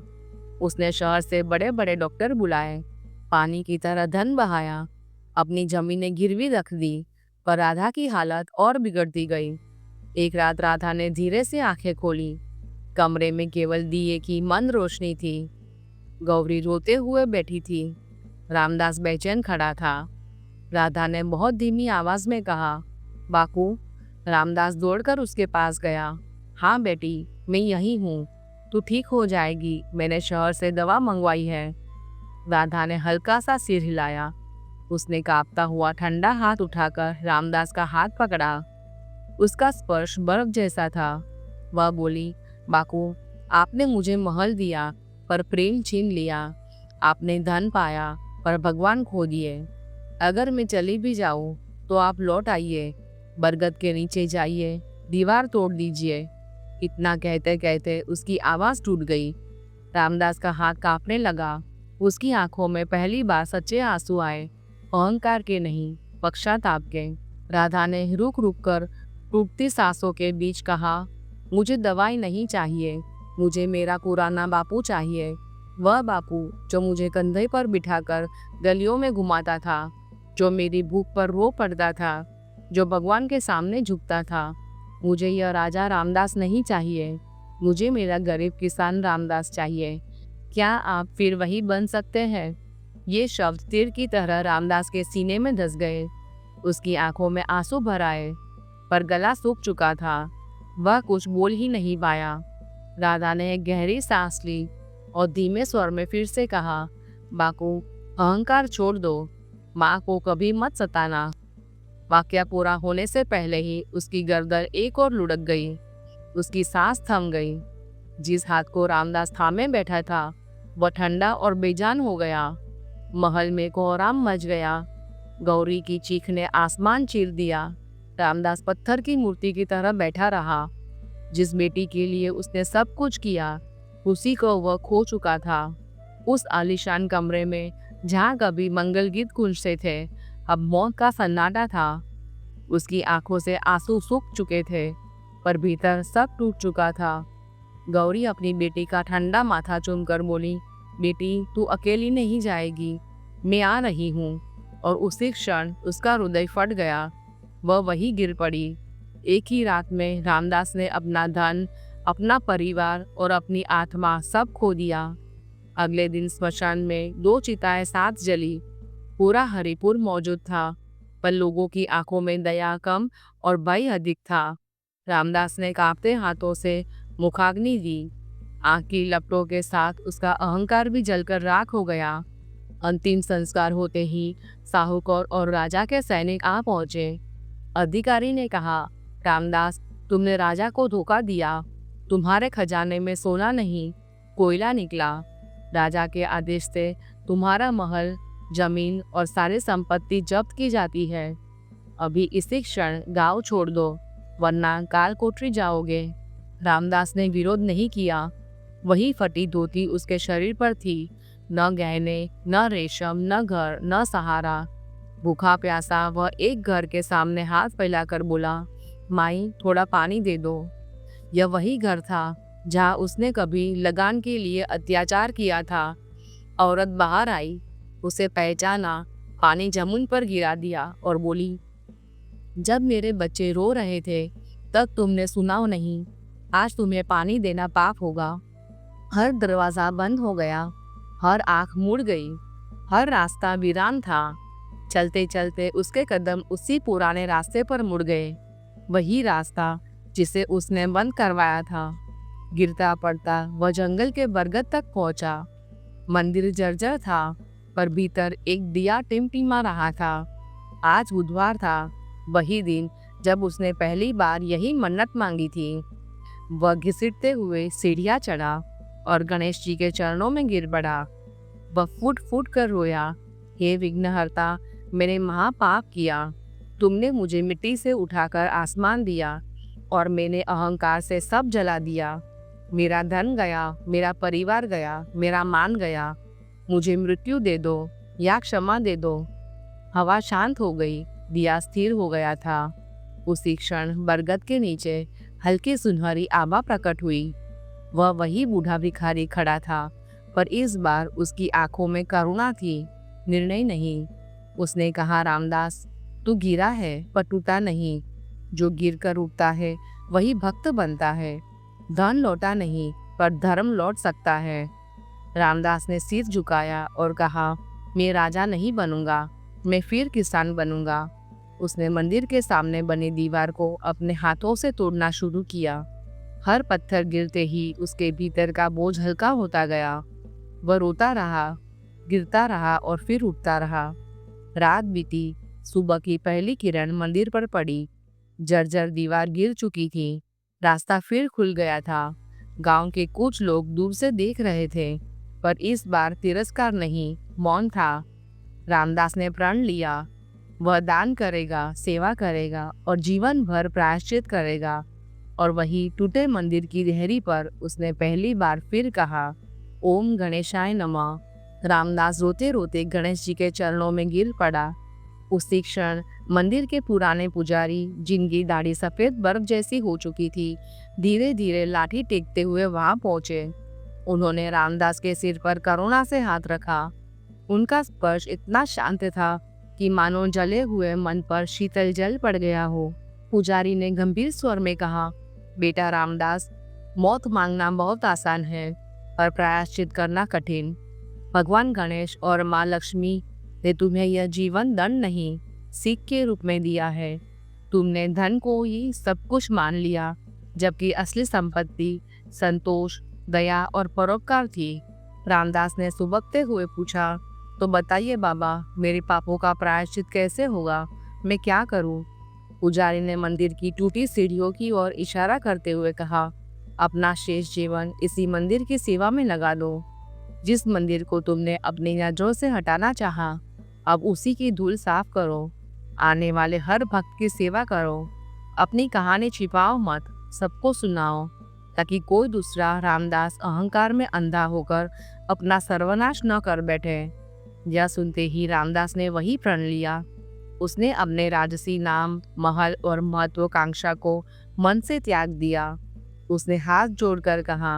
उसने शहर से बड़े बड़े डॉक्टर बुलाए, पानी की तरह धन बहाया, अपनी जमीनें गिरवी रख दी, पर राधा की हालत और बिगड़ती गई। एक रात राधा ने धीरे से आंखें खोली। कमरे में केवल दिए की मंद रोशनी थी। गौरी रोते हुए बैठी थी। रामदास बेचैन खड़ा था। राधा ने बहुत धीमी आवाज में कहा, बापू। रामदास दौड़कर उसके पास गया। हाँ बेटी, मैं यही हूँ, तू ठीक हो जाएगी, मैंने शहर से दवा मंगवाई है। राधा ने हल्का सा सिर हिलाया। उसने कांपता हुआ ठंडा हाथ उठाकर रामदास का हाथ पकड़ा। उसका स्पर्श बर्फ जैसा था। वह बोली, बापू, आपने मुझे महल दिया पर प्रेम छीन लिया। आपने धन पाया पर भगवान खो दिए। अगर मैं चली भी जाऊं तो आप लौट आइए, बरगद के नीचे जाइए, दीवार तोड़ दीजिए। इतना कहते कहते उसकी आवाज टूट गई। रामदास का हाथ कांपने लगा। उसकी आंखों में पहली बार सच्चे आंसू आए, अहंकार के नहीं, पश्चाताप के। राधा ने रुक रुक कर टूटती सांसों के बीच कहा, मुझे दवाई नहीं चाहिए, मुझे मेरा पुराना बापू चाहिए। वह बापू जो मुझे कंधे पर बिठाकर गलियों में घुमाता था, जो मेरी भूख पर रो पड़ता था, जो भगवान के सामने झुकता था। मुझे यह राजा रामदास नहीं चाहिए, मुझे मेरा गरीब किसान रामदास चाहिए। क्या आप फिर वही बन सकते हैं? ये शब्द तीर की तरह रामदास के सीने में धस गए। उसकी आंखों में आंसू भर आए, पर गला सूख चुका था। वह कुछ बोल ही नहीं पाया। राधा ने एक गहरी सांस ली और धीमे स्वर में फिर से कहा, बाकू, अहंकार छोड़ दो, माँ को कभी मत सताना। वाक्य पूरा होने से पहले ही उसकी गर्दन एक और लुढ़क गई। उसकी सांस थम गई। जिस हाथ को रामदास थामे बैठा था वह ठंडा और बेजान हो गया। महल में कोहराम मच गया। गौरी की चीख ने आसमान चीर दिया। रामदास पत्थर की मूर्ति की तरह बैठा रहा। जिस बेटी के लिए उसने सब कुछ किया, उसी को वह खो चुका था। उस आलीशान कमरे में जहाँ कभी मंगल गीत गूंजते थे, अब मौत का सन्नाटा था। उसकी आंखों से आंसू सूख चुके थे, पर भीतर सब टूट चुका था। गौरी अपनी बेटी का ठंडा माथा चूमकर बोली, बेटी तू अकेली नहीं जाएगी, मैं आ रही हूँ। और उसी क्षण उसका हृदय फट गया। वह वही गिर पड़ी। एक ही रात में रामदास ने अपना धन, अपना परिवार और अपनी आत्मा सब खो दिया। अगले दिन स्मशान में 2 चिताएं साथ जली। पूरा हरिपुर मौजूद था, पर लोगों की आंखों में दया कम और भय अधिक था। रामदास ने कांपते हाथों से मुखाग्नि दी। आग की लपटों के साथ उसका अहंकार भी जलकर राख हो गया। अंतिम संस्कार होते ही साहूकार और राजा के सैनिक आ पहुंचे। अधिकारी ने कहा, रामदास, तुमने राजा को धोखा दिया। तुम्हारे खजाने में सोना नहीं, कोयला निकला। राजा के आदेश से तुम्हारा महल, जमीन और सारी संपत्ति जब्त की जाती है। अभी इसी क्षण गांव छोड़ दो, वरना काल कोठरी जाओगे। रामदास ने विरोध नहीं किया। वही फटी धोती उसके शरीर पर थी। न गहने, न रेशम, न घर, न सहारा। भूखा प्यासा वह एक घर के सामने हाथ फैलाकर बोला, माई थोड़ा पानी दे दो। यह वही घर था जहाँ उसने कभी लगान के लिए अत्याचार किया था। औरत बाहर आई, उसे पहचाना, पानी जमुन पर गिरा दिया और बोली, जब मेरे बच्चे रो रहे थे तब तुमने सुना नहीं। आज तुम्हें पानी देना पाप होगा। हर दरवाजा बंद हो गया, हर आंख मुड़ गई, हर रास्ता वीरान था। चलते चलते उसके कदम उसी पुराने रास्ते पर मुड़ गए, वही रास्ता जिसे उसने बंद करवाया था। गिरता पड़ता वह जंगल के बरगद तक पहुंचा। मंदिर जर्जर था, पर भीतर एक दिया टिमटिमा रहा था। आज बुधवार था, वही दिन जब उसने पहली बार यही मन्नत मांगी थी। वह घिसटते हुए सीढ़ियाँ चढ़ा और गणेश जी के चरणों में गिर पड़ा। वह फूट फूट कर रोया, हे विघ्नहर्ता, मैंने महापाप किया। तुमने मुझे मिट्टी से उठाकर आसमान दिया और मैंने अहंकार से सब जला दिया। मेरा धन गया, मेरा परिवार गया, मेरा मान गया। मुझे मृत्यु दे दो या क्षमा दे दो। हवा शांत हो गई, दिया स्थिर हो गया था। उसी क्षण बरगद के नीचे हल्की सुनहरी आभा प्रकट हुई। वह वही बूढ़ा भिखारी खड़ा था, पर इस बार उसकी आंखों में करुणा थी, निर्णय नहीं। उसने कहा, रामदास, तू गिरा है पर टूटा नहीं। जो गिर कर उठता है वही भक्त बनता है। धन लौटा नहीं, पर धर्म लौट सकता है। रामदास ने सिर झुकाया और कहा, मैं राजा नहीं बनूंगा, मैं फिर किसान बनूंगा। उसने मंदिर के सामने बनी दीवार को अपने हाथों से तोड़ना शुरू किया। हर पत्थर गिरते ही उसके भीतर का बोझ हल्का होता गया। वह रोता रहा, गिरता रहा और फिर उठता रहा। रात बीती, सुबह की पहली किरण मंदिर पर पड़ी। जर्जर दीवार गिर चुकी थी। रास्ता फिर खुल गया था। गांव के कुछ लोग दूर से देख रहे थे, पर इस बार तिरस्कार नहीं, मौन था। रामदास ने प्रण लिया, वह दान करेगा, सेवा करेगा और जीवन भर प्रायश्चित करेगा। और वही टूटे मंदिर की देहरी पर उसने पहली बार फिर कहा, ओम गणेशाय नमः। रामदास रोते रोते गणेश जी के चरणों में गिर पड़ा। उसी क्षण मंदिर के पुराने पुजारी, जिनकी दाढ़ी सफेद बर्फ जैसी हो चुकी थी, धीरे धीरे लाठी टेकते हुए वहां पहुंचे। उन्होंने रामदास के सिर पर करुणा से हाथ रखा। उनका स्पर्श इतना शांत था कि मानो जले हुए मन पर शीतल जल पड़ गया हो। पुजारी ने गंभीर स्वर में कहा, बेटा रामदास, मौत मांगना बहुत आसान है, पर प्रायश्चित करना कठिन। भगवान गणेश और माँ लक्ष्मी ने तुम्हें यह जीवन दंड नहीं, सीख के रूप में दिया है। तुमने धन को ही सब कुछ मान लिया, जबकि असली संपत्ति संतोष, दया और परोपकार थी। रामदास ने सुबकते हुए पूछा, तो बताइए बाबा, मेरे पापों का प्रायश्चित कैसे होगा? मैं क्या करूं? पुजारी ने मंदिर की टूटी सीढ़ियों की ओर इशारा करते हुए कहा, अपना शेष जीवन इसी मंदिर की सेवा में लगा दो। जिस मंदिर को तुमने अपनी नजरों से हटाना चाहा, अब उसी की धूल साफ करो। आने वाले हर भक्त की सेवा करो। अपनी कहानी छिपाओ मत, सबको सुनाओ, ताकि कोई दूसरा रामदास अहंकार में अंधा होकर अपना सर्वनाश न कर बैठे। यह सुनते ही रामदास ने वही प्रण लिया। उसने अपने राजसी नाम, महल और महत्वाकांक्षा को मन से त्याग दिया। उसने हाथ जोड़कर कहा,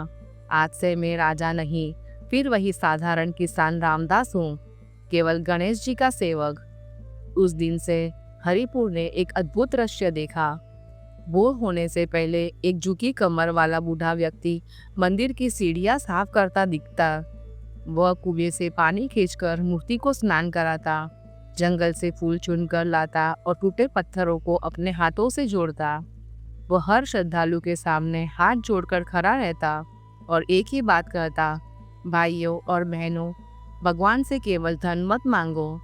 आज से मैं राजा नहीं, फिर वही साधारण किसान रामदास हूँ, केवल गणेश जी का सेवक। उस दिन से हरिपुर ने एक अद्भुत दृश्य देखा। वो होने से पहले एक झुकी कमर वाला बूढ़ा व्यक्ति मंदिर की सीढ़ियां साफ करता दिखता। वह कुएं से पानी खींचकर मूर्ति को स्नान कराता, जंगल से फूल चुनकर लाता और टूटे पत्थरों को अपने हाथों से जोड़ता। वह हर श्रद्धालु के सामने हाथ जोड़कर खड़ा रहता और एक ही बात कहता, भाइयों और बहनों, भगवान से केवल धन मत मांगो,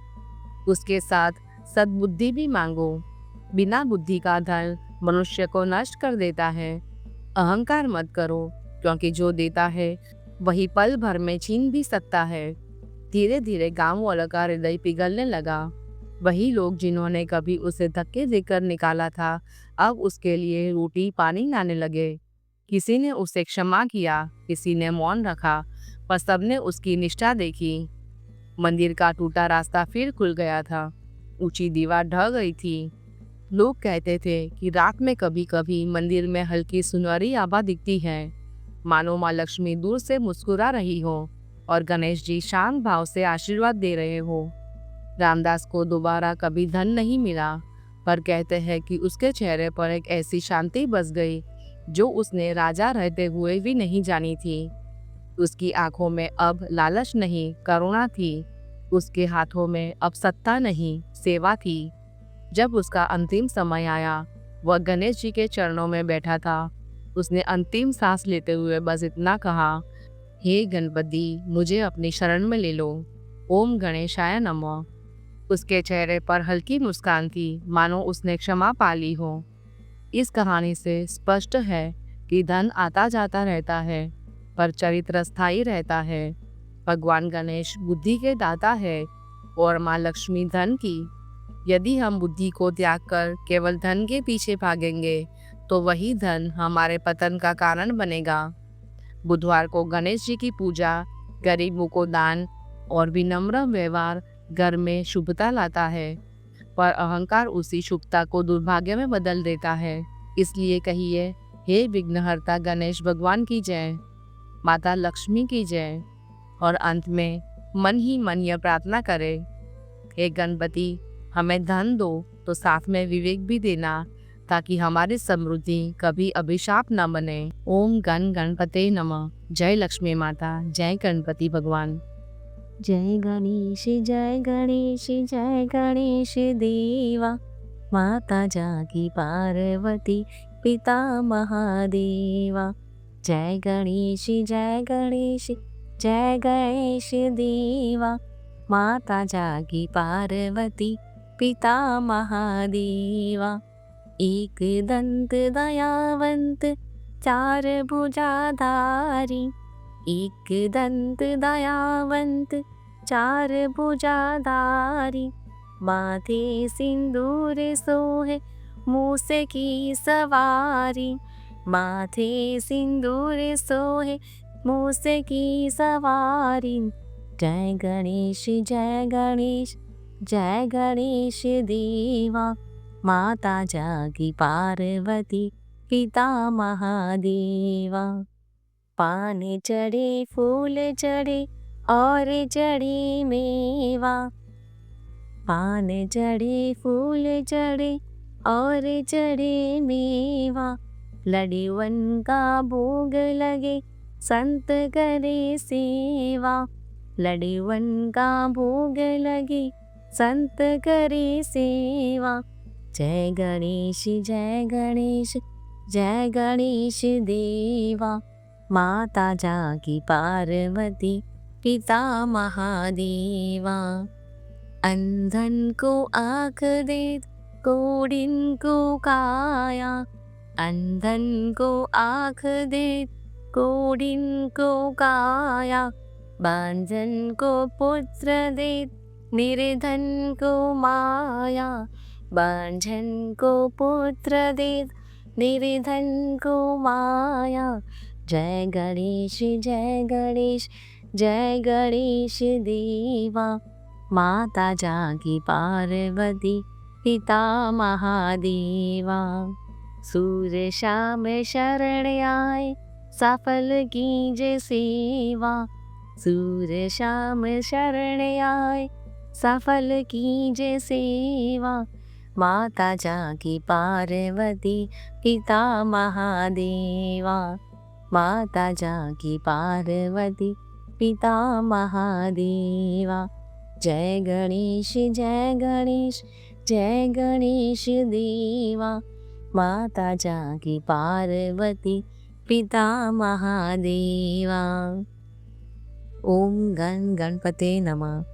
उसके साथ सद्बुद्धि भी मांगो। बिना बुद्धि का धन मनुष्य को नष्ट कर देता है। अहंकार मत करो, क्योंकि जो देता है वही पल भर में छीन भी सकता है। धीरे धीरे गांव वालों का हृदय पिघलने लगा। वही लोग जिन्होंने कभी उसे धक्के देकर निकाला था, अब उसके लिए रोटी पानी लाने लगे। किसी ने उसे क्षमा किया, किसी ने मौन रखा, पर सबने उसकी निष्ठा देखी। मंदिर का टूटा रास्ता फिर खुल गया था। ऊंची दीवार ढह गई थी। लोग कहते थे कि रात में कभी कभी मंदिर में हल्की सुनहरी आभा दिखती है, मानो माँ लक्ष्मी दूर से मुस्कुरा रही हो और गणेश जी शांत भाव से आशीर्वाद दे रहे हो। रामदास को दोबारा कभी धन नहीं मिला, पर कहते हैं कि उसके चेहरे पर एक ऐसी शांति बस गई जो उसने राजा रहते हुए भी नहीं जानी थी। उसकी आंखों में अब लालच नहीं, करुणा थी। उसके हाथों में अब सत्ता नहीं, सेवा थी। जब उसका अंतिम समय आया, वह गणेश जी के चरणों में बैठा था। उसने अंतिम सांस लेते हुए बस इतना कहा, हे गणपति, मुझे अपनी शरण में ले लो। ओम गणेशाय नमः। उसके चेहरे पर हल्की मुस्कान थी, मानो उसने क्षमा पा ली हो। इस कहानी से स्पष्ट है कि धन आता जाता रहता है, पर चरित्र स्थायी रहता है। भगवान गणेश बुद्धि के दाता है और माँ लक्ष्मी धन की। यदि हम बुद्धि को त्याग कर केवल धन के पीछे भागेंगे, तो वही धन हमारे पतन का कारण बनेगा। बुधवार को गणेश जी की पूजा, गरीबों को दान और विनम्र व्यवहार घर में शुभता लाता है, पर अहंकार उसी शुभता को दुर्भाग्य में बदल देता है। इसलिए कहिए, हे विघ्नहर्ता गणेश भगवान की जय, माता लक्ष्मी की जय। और अंत में मन ही मन यह प्रार्थना करे, हे गणपति, हमें धन दो तो साथ में विवेक भी देना, ताकि हमारी समृद्धि कभी अभिशाप न बने। ओम गण गणपते नमः। जय लक्ष्मी माता, जय गणपति भगवान। जय गणेश जय गणेश जय गणेश देवा, माता जागी पार्वती पिता महादेवा। जय गणेश जय गणेश जय गणेश देवा, माता जागी पार्वती पिता महादेवा। एक दंत दयावंत चार भुजाधारी, एक दंत दयावंत चार भुजाधारी। माथे सिंदूर सोहे मूस की सवारी, माथे सिंदूर सोहे मूस की सवारी। जय गणेश जय गणेश जय गणेश देवा, माता जागी पार्वती पिता महादेवा। पान चढ़े फूल चढ़े और चढ़े मेवा, पान चढ़े फूल चढ़े और चढ़े मेवा। लड्डूवन का भोग लगे संत करे सेवा, लड्डूवन का भोग लगे संत करे सेवा। जय गणेश जय गणेश जय गणेश देवा, माता जागी पार्वती पिता महादेवा। अंधन को आँख दे, कोढ़िन को काया। अंधन को आँख दे, कोढ़िन को काया। बांझन को पुत्र दे, निर्धन को माया। बांझन को पुत्र दे, निर्धन को माया। जय गणेश जय गणेश, जय गणेश देवा। माता जागी पार्वती, पिता महादेवा। सूर्य शाम शरण आए, सफल कीजे सेवा। सूर्य शाम शरण आए, सफल कीजे सेवा। माता जागी पार्वती, पिता महादेवा। माता जागी पार्वती, पिता महादेवा। जय गणेश जय गणेश, जय गणेश देवा। माता जागी पार्वती, पिता महादेवा। ओम गण गणपते नमः।